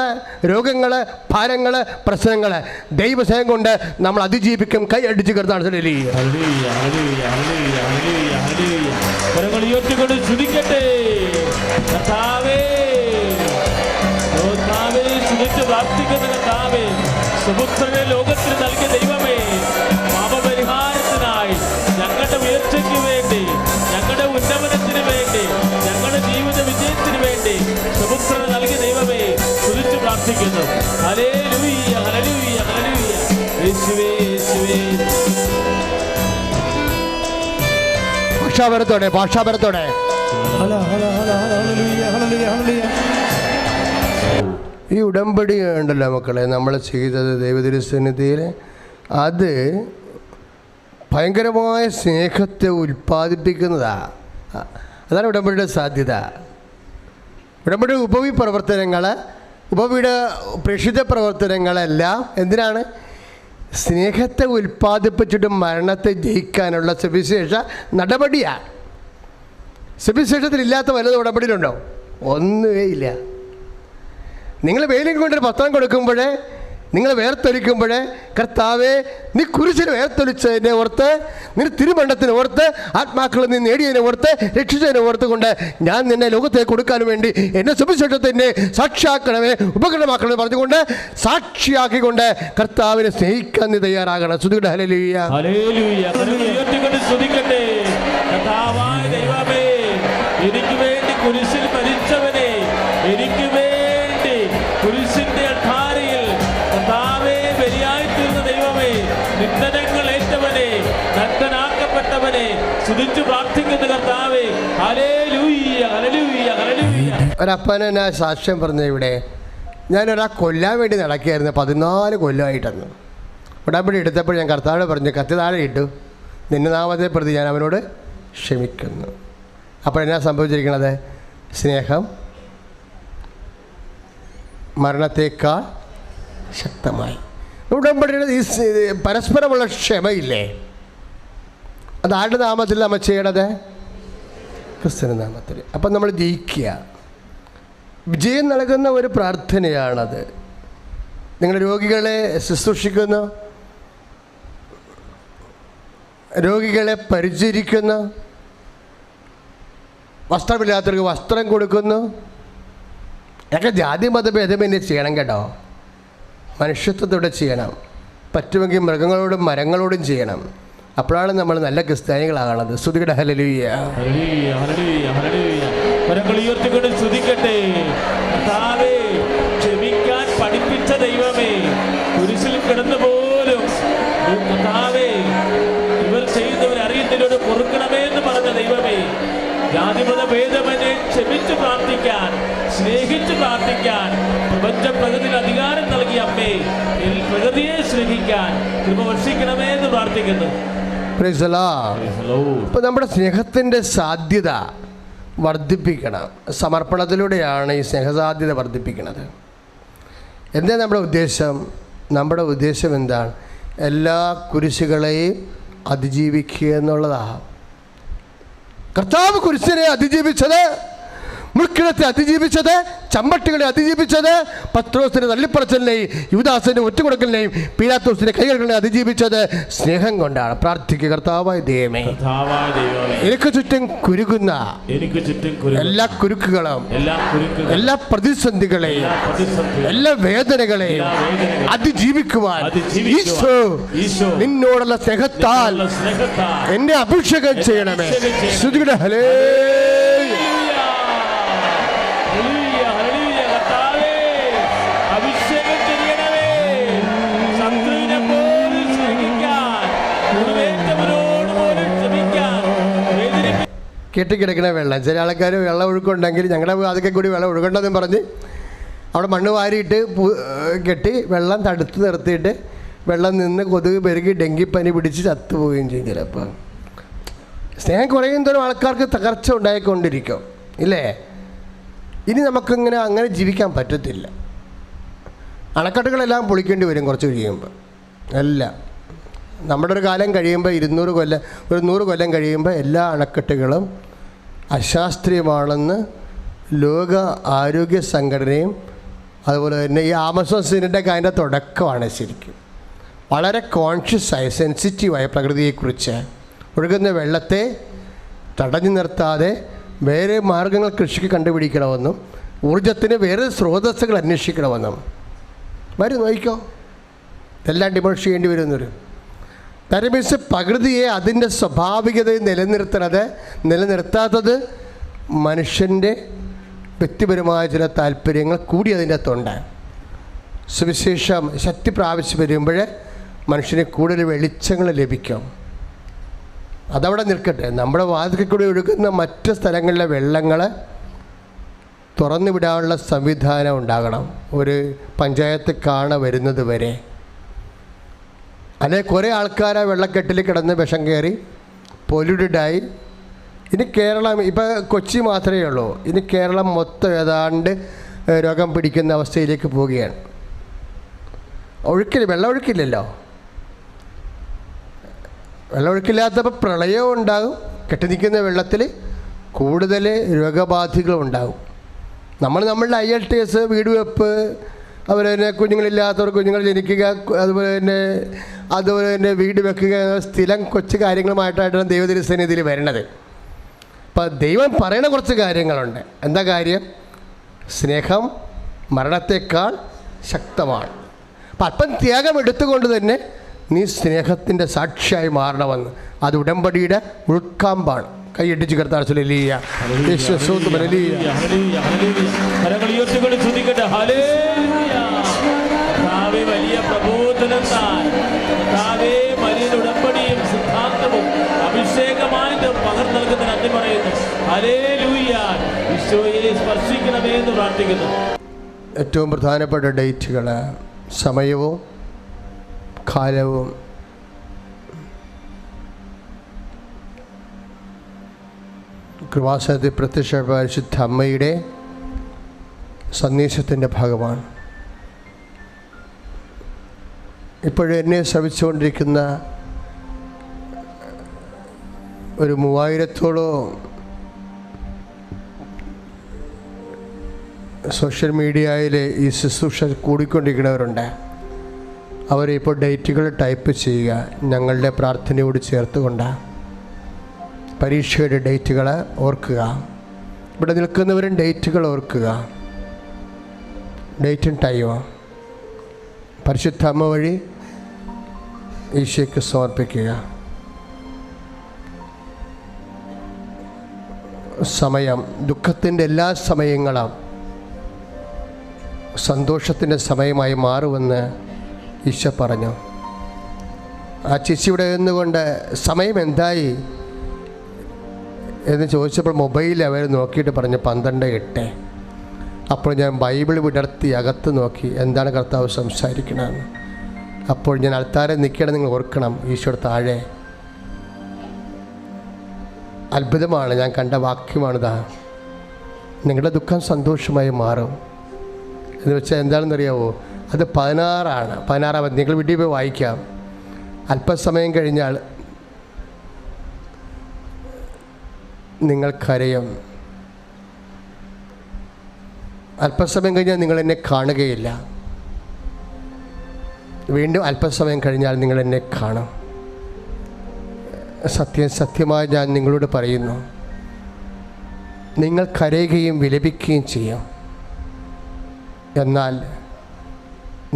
Speaker 1: രോഗങ്ങൾ, ഭാരങ്ങൾ, പ്രശ്നങ്ങൾ ദൈവസ്നേഹം കൊണ്ട് നമ്മൾ അതിജീവിക്കും. കൈ അടിച്ച് കരുതാണ്.
Speaker 2: ലോകത്തിന് നൽകിയ ദൈവമേ, പാപപരിഹാരത്തിനായി ഞങ്ങളുടെ ഉയർച്ചയ്ക്ക് വേണ്ടി, ഞങ്ങളുടെ ഉന്നമനത്തിന് വേണ്ടി, ഞങ്ങളുടെ ജീവിത വിജയത്തിന് വേണ്ടി സുപുത്രൻ നൽകിയ ദൈവമേ സ്തുതിച്ച് പ്രാർത്ഥിക്കുന്നു. ഹല്ലേലൂയ, ഹല്ലേലൂയ, ഹല്ലേലൂയ. യേശുവേ, യേശുവേ.
Speaker 1: ഭാഷാപരത്തോടെ ഈ ഉടമ്പടി ഉണ്ടല്ലോ മക്കളെ, നമ്മൾ ചെയ്തത് ദൈവതിരുസന്നിധിയിൽ, അത് ഭയങ്കരമായ സ്നേഹത്തെ ഉൽപ്പാദിപ്പിക്കുന്നതാണ്. അതാണ് ഉടമ്പടിയുടെ സാധ്യത. ഉടമ്പടി ഉപവിയുടെ പ്രേക്ഷിത പ്രവർത്തനങ്ങളെല്ലാം എന്തിനാണ്? സ്നേഹത്തെ ഉൽപ്പാദിപ്പിച്ചിട്ട് മരണത്തെ ജയിക്കാനുള്ള സുവിശേഷ നടപടിയാണ്. സുവിശേഷത്തിലില്ലാത്ത വല്ലതും നടപടിയിലുണ്ടോ? ഒന്നുമേ ഇല്ല. നിങ്ങൾ വെയിലും കൊണ്ടൊരു പത്രം കൊടുക്കുമ്പോൾ, നിങ്ങൾ വേർത്തൊലിക്കുമ്പോൾ, കർത്താവേ നീ കുരിശിന് വേർത്തൊലിച്ചതിനെ ഓർത്ത്, നീ തിരുമണ്ഡത്തിന് ഓർത്ത്, ആത്മാക്കളിൽ നീ നേടിയതിനെ ഓർത്ത്, രക്ഷിച്ചതിനെ ഓർത്ത് കൊണ്ട് ഞാൻ നിന്നെ ലോകത്തേക്ക് കൊടുക്കാൻ വേണ്ടി എന്നെ സുവിശേഷത്തിൻ്റെ സാക്ഷിയാക്കണമേ, ഉപകരണമാക്കണമെന്ന് പറഞ്ഞുകൊണ്ട് സാക്ഷിയാക്കിക്കൊണ്ട് കർത്താവിനെ സ്നേഹിക്കാൻ നീ തയ്യാറാകണം. സ്തുതിക്കട്ടെ, ഹല്ലേലൂയ.
Speaker 2: ഹല്ലേലൂയ. കരങ്ങൾ ഉയർത്തിക്കൊണ്ട് സ്തുതിക്കട്ടെ. കർത്താവായ ദൈവമേ, എനിക്ക് വേണ്ടി കുരിശിൽ മരിച്ചവനെ, എനിക്ക് വേണ്ടി കുരിശിന്റെ അൾത്താരയിൽ കർത്താവേ ബലിയായി തീർന്ന ദൈവമേ, നിന്ദനങ്ങൾ ഏറ്റവനെ, നഗ്നനാക്കപ്പെട്ടവനെ സ്തുതിച്ചു പ്രാർത്ഥിക്കുന്ന കർത്താവേ, ഹല്ലേലൂയ, ഹല്ലേലൂയ, ഹല്ലേലൂയ.
Speaker 1: ഒരപ്പനെ ഞാൻ സാക്ഷ്യം പറഞ്ഞ ഇവിടെ, ഞാനൊരാ കൊല്ലാൻ വേണ്ടി നടക്കുകയായിരുന്നു 14 കൊല്ലമായിട്ടെന്ന്. ഉടമ്പടി എടുത്തപ്പോൾ ഞാൻ കർത്താവിനോട് പറഞ്ഞു, കത്തി താഴെ ഇട്ടു, നിന്റെ നാമത്തെ പ്രതി ഞാൻ അവനോട് ക്ഷമിക്കുന്നു. അപ്പോൾ എന്നാ സംഭവിച്ചിരിക്കണത്? സ്നേഹം മരണത്തേക്കാൾ ശക്തമായി. ഉടമ്പടിയുടെ ഈ പരസ്പരമുള്ള ക്ഷമയില്ലേ, അത് ആരുടെ നാമത്തിൽ നമ്മൾ ചെയ്യണത്? ക്രിസ്തുവിന്റെ നാമത്തിൽ. അപ്പം നമ്മൾ ജയിക്കുക, വിജയം നൽകുന്ന ഒരു പ്രാർത്ഥനയാണത്. നിങ്ങൾ രോഗികളെ ശുശ്രൂഷിക്കുന്നു, രോഗികളെ പരിചരിക്കുന്നു, വസ്ത്രമില്ലാത്തവർക്ക് വസ്ത്രം കൊടുക്കുന്നു. ഇതൊക്കെ ജാതി മതഭേദമന്യേ ചെയ്യണം കേട്ടോ. മനുഷ്യത്വത്തോടെ ചെയ്യണം. പറ്റുമെങ്കിൽ മൃഗങ്ങളോടും മരങ്ങളോടും ചെയ്യണം. അപ്പോഴാണ് നമ്മൾ നല്ല ക്രിസ്ത്യാനികളാകണത്. സ്തുതിക്കട്ടെ, ഹല്ലേലൂയ.
Speaker 2: ഹല്ലേലൂയ, ഹല്ലേലൂയ, ഹല്ലേലൂയ. കരങ്ങൾ ഉയർത്തിക്കൊണ്ട് സ്തുതിക്കട്ടെ. കർത്താവേ, ക്ഷമിക്കാൻ പഠിപ്പിച്ച ദൈവമേ, കുരിശിൽ കിടന്നു പോലും കർത്താവേ ഇവർ ചെയ്യുന്നവർ അറിയുന്നതിനോട് പൊറുക്കണമേ എന്ന് പറഞ്ഞ ദൈവമേ, ജാതിമത ഭേദമനെ ക്ഷമിച്ച് പ്രാർത്ഥിക്കാൻ, സ്നേഹിച്ച് പ്രാർത്ഥിക്കാൻ പ്രപഞ്ച പ്രകൃതിയിൽ അധികാരം നൽകിയ അമ്മേ, പ്രകൃതിയെ സ്നേഹിക്കാൻ കൃപ വർഷിക്കണമേ എന്ന് പ്രാർത്ഥിക്കുന്നു.
Speaker 1: ഇപ്പം നമ്മുടെ സ്നേഹത്തിൻ്റെ സാധ്യത വർദ്ധിപ്പിക്കണം. സമർപ്പണത്തിലൂടെയാണ് ഈ സ്നേഹസാധ്യത വർദ്ധിപ്പിക്കുന്നത്. എന്താ നമ്മുടെ ഉദ്ദേശം? നമ്മുടെ ഉദ്ദേശം എന്താണ്? എല്ലാ കുരിശുകളെയും അതിജീവിക്കുക എന്നുള്ളതാണ്. കർത്താവ് കുരിശിനെ അതിജീവിച്ചത്, മുൾക്കിടത്തെ അതിജീവിച്ചത്, ചമ്മട്ടികളെ അതിജീവിച്ചത്, പത്രോസിന്റെ തള്ളിപ്പറച്ചലിനെയും യൂദാസിന്റെ ഒറ്റുകൊടുക്കലിനെയും പീലാത്തോസിന്റെ കൈകളിനെ അതിജീവിച്ചത് സ്നേഹം കൊണ്ടാണ്. പ്രാർത്ഥിക്കുക, കർത്താവായ ദൈവമേ, എനിക്ക് ചുറ്റും കുരുകുന്ന എല്ലാ കുരുക്കുകളും, എല്ലാ പ്രതിസന്ധികളെയും, എല്ലാ വേദനകളെയും അതിജീവിക്കുവാൻ ഈശോ നിന്നോടുള്ള സ്നേഹത്താൽ എന്നെ അഭിഷേകം ചെയ്യണമേ. ശ്രുതിയുടെ കെട്ടിക്കിടക്കണ വെള്ളം. ചില ആൾക്കാർ വെള്ളം ഒഴുക്കുണ്ടെങ്കിൽ ഞങ്ങളുടെ അതൊക്കെ കൂടി വെള്ളം ഒഴുകണ്ടെന്നും പറഞ്ഞ് അവിടെ മണ്ണ് വാരിയിട്ട് കെട്ടി വെള്ളം തടുത്ത് നിർത്തിയിട്ട് വെള്ളം നിന്ന് കൊതുക് പെരുകി ഡെങ്കിപ്പനി പിടിച്ച് ചത്തുപോവുകയും ചെയ്യും. ചിലപ്പോൾ സ്നേഹം കുറയും തോറും ആൾക്കാർക്ക് തകർച്ച ഉണ്ടായിക്കൊണ്ടിരിക്കും, ഇല്ലേ? ഇനി നമുക്കിങ്ങനെ അങ്ങനെ ജീവിക്കാൻ പറ്റത്തില്ല. അണക്കെട്ടുകളെല്ലാം പൊളിക്കേണ്ടി വരും കുറച്ച് കഴിയുമ്പോൾ. എല്ലാം നമ്മുടെ ഒരു കാലം കഴിയുമ്പോൾ 200 കൊല്ലം, ഒരു 100 കൊല്ലം കഴിയുമ്പോൾ എല്ലാ അണക്കെട്ടുകളും അശാസ്ത്രീയമാണെന്ന് ലോക ആരോഗ്യ സംഘടനയും അതുപോലെ തന്നെ ഈ ആമസോൺ സിനിഡൊക്കെ അതിൻ്റെ തുടക്കമാണ്. ശരിക്കും വളരെ കോൺഷ്യസായി സെൻസിറ്റീവായ പ്രകൃതിയെക്കുറിച്ച് ഒഴുകുന്ന വെള്ളത്തെ തടഞ്ഞു നിർത്താതെ വേറെ മാർഗങ്ങൾ കൃഷിക്ക് കണ്ടുപിടിക്കണമെന്നും ഊർജത്തിന് വേറെ സ്രോതസ്സുകൾ അന്വേഷിക്കണമെന്നും വരും. നോക്കിക്കോ, എല്ലാം ഡിമോഷ് ചെയ്യേണ്ടി വരുന്നൊരു തരമീസ് പ്രകൃതിയെ അതിൻ്റെ സ്വാഭാവികതയെ നിലനിർത്താത്തത് മനുഷ്യൻ്റെ വ്യക്തിപരമായ ചില താല്പര്യങ്ങൾ കൂടി അതിൻ്റെ അകത്തുണ്ട്. സുവിശേഷം ശക്തി പ്രാപിച്ച് വരുമ്പോൾ മനുഷ്യന് കൂടുതൽ വെളിച്ചങ്ങൾ ലഭിക്കും. അതവിടെ നിൽക്കട്ടെ. നമ്മുടെ വാതിൽക്കൽ കൂടി ഒഴുകുന്ന മറ്റ് സ്ഥലങ്ങളിലെ വെള്ളങ്ങൾ തുറന്നു വിടാനുള്ള സംവിധാനം ഉണ്ടാകണം. ഒരു പഞ്ചായത്ത് കാണ വരുന്നത് വരെ. അല്ലെ കുറേ ആൾക്കാർ ആ വെള്ളക്കെട്ടിൽ കിടന്ന് വിഷം കയറി പൊല്യൂട്ടഡായി. ഇനി കേരളം, ഇപ്പോൾ കൊച്ചി മാത്രമേ ഉള്ളൂ, ഇനി കേരളം മൊത്തം ഏതാണ്ട് രോഗം പിടിക്കുന്ന അവസ്ഥയിലേക്ക് പോവുകയാണ്. വെള്ളം ഒഴുക്കില്ലല്ലോ. വെള്ളമൊഴുക്കില്ലാത്തപ്പോൾ പ്രളയവും ഉണ്ടാകും. കെട്ടി നിൽക്കുന്ന വെള്ളത്തിൽ കൂടുതൽ രോഗബാധികളും ഉണ്ടാകും. നമ്മളുടെ ILTS, വീട് വെപ്പ്, അതുപോലെ തന്നെ കുഞ്ഞുങ്ങളില്ലാത്തവർ കുഞ്ഞുങ്ങൾ ജനിക്കുക, അതുപോലെ തന്നെ വീട് വെക്കുക, സ്ഥിരം കൊച്ചു കാര്യങ്ങളുമായിട്ടാണ് ദൈവതിരുസന്നിധിയിൽ വരണത്. അപ്പം ദൈവം പറയുന്ന കുറച്ച് കാര്യങ്ങളുണ്ട്. എന്താ കാര്യം? സ്നേഹം മരണത്തെക്കാൾ ശക്തമാണ്. അപ്പം അല്പം ത്യാഗം എടുത്തുകൊണ്ട് തന്നെ നീ സ്നേഹത്തിൻ്റെ സാക്ഷിയായി മാറണമെന്ന്. അത് ഉടമ്പടിയുടെ ഉൾക്കാമ്പാണ്. കൈയടിച്ച് കർത്താവ്
Speaker 2: വലിയ പ്രബോധനം ഉടമ്പടിയും സിദ്ധാന്തവും അഭിഷേകമായിട്ട് പകർന്നു നൽകുന്ന നന്ദി പറയുന്നു. ഹല്ലേലൂയ. ഈശോയെ സ്പർശിക്കണമേ എന്ന് പ്രാർത്ഥിക്കുന്നു.
Speaker 1: ഏറ്റവും പ്രധാനപ്പെട്ട ഡേറ്റുകൾ, സമയവും കാലവും കൃപാസനത്തിൽ പ്രത്യക്ഷ പരിശുദ്ധ അമ്മയുടെ സന്ദേശത്തിൻ്റെ ഭാഗമാണ്. ഇപ്പോഴും എന്നെ ശ്രമിച്ചുകൊണ്ടിരിക്കുന്ന ഒരു 3000-ഓളം സോഷ്യൽ മീഡിയയിൽ ഈ ശുശ്രൂഷ കൂടിക്കൊണ്ടിരിക്കുന്നവരുണ്ട്. അവരിപ്പോൾ ഡേറ്റുകൾ ടൈപ്പ് ചെയ്യുക, ഞങ്ങളുടെ പ്രാർത്ഥനയോട് ചേർത്തുകൊണ്ടാണ്. പരീക്ഷയുടെ ഡേറ്റുകൾ ഓർക്കുക. ഇവിടെ നിൽക്കുന്നവരും ഡേറ്റുകൾ ഓർക്കുക. ഡേറ്റും ടൈമും പരിശുദ്ധ അമ്മ വഴി ഈശോയ്ക്ക് സമർപ്പിക്കുക. സമയം ദുഃഖത്തിൻ്റെ എല്ലാ സമയങ്ങളും സന്തോഷത്തിൻ്റെ സമയമായി മാറുമെന്ന് ഈശോ പറഞ്ഞു. ആ ചേച്ചി ഇവിടെ നിന്നുകൊണ്ട് സമയം എന്തായി എന്ന് ചോദിച്ചപ്പോൾ മൊബൈൽ അവർ നോക്കിയിട്ട് പറഞ്ഞു 12:08. അപ്പോൾ ഞാൻ ബൈബിൾ വിടർത്തി അകത്ത് നോക്കി എന്താണ് കർത്താവ് സംസാരിക്കണമെന്ന്. അപ്പോൾ ഞാൻ അൾത്താരെ നിൽക്കണം, നിങ്ങൾ ഓർക്കണം, ഈശോയുടെ താഴെ അത്ഭുതമാണ് ഞാൻ കണ്ട വാക്യമാണിതാ, നിങ്ങളുടെ ദുഃഖം സന്തോഷമായി മാറും എന്ന് വെച്ചാൽ എന്താണെന്നറിയാവോ? അത് 16 16 നിങ്ങൾ വീട്ടിൽ പോയി വായിക്കാം. അല്പസമയം കഴിഞ്ഞാൽ നിങ്ങൾക്കറിയാം, അല്പസമയം കഴിഞ്ഞാൽ നിങ്ങൾ എന്നെ കാണുകയില്ല, വീണ്ടും അല്പസമയം കഴിഞ്ഞാൽ നിങ്ങൾ എന്നെ കാണും. സത്യമായി ഞാൻ നിങ്ങളോട് പറയുന്നു, നിങ്ങൾ കരയുകയും വിലപിക്കുകയും ചെയ്യും, എന്നാൽ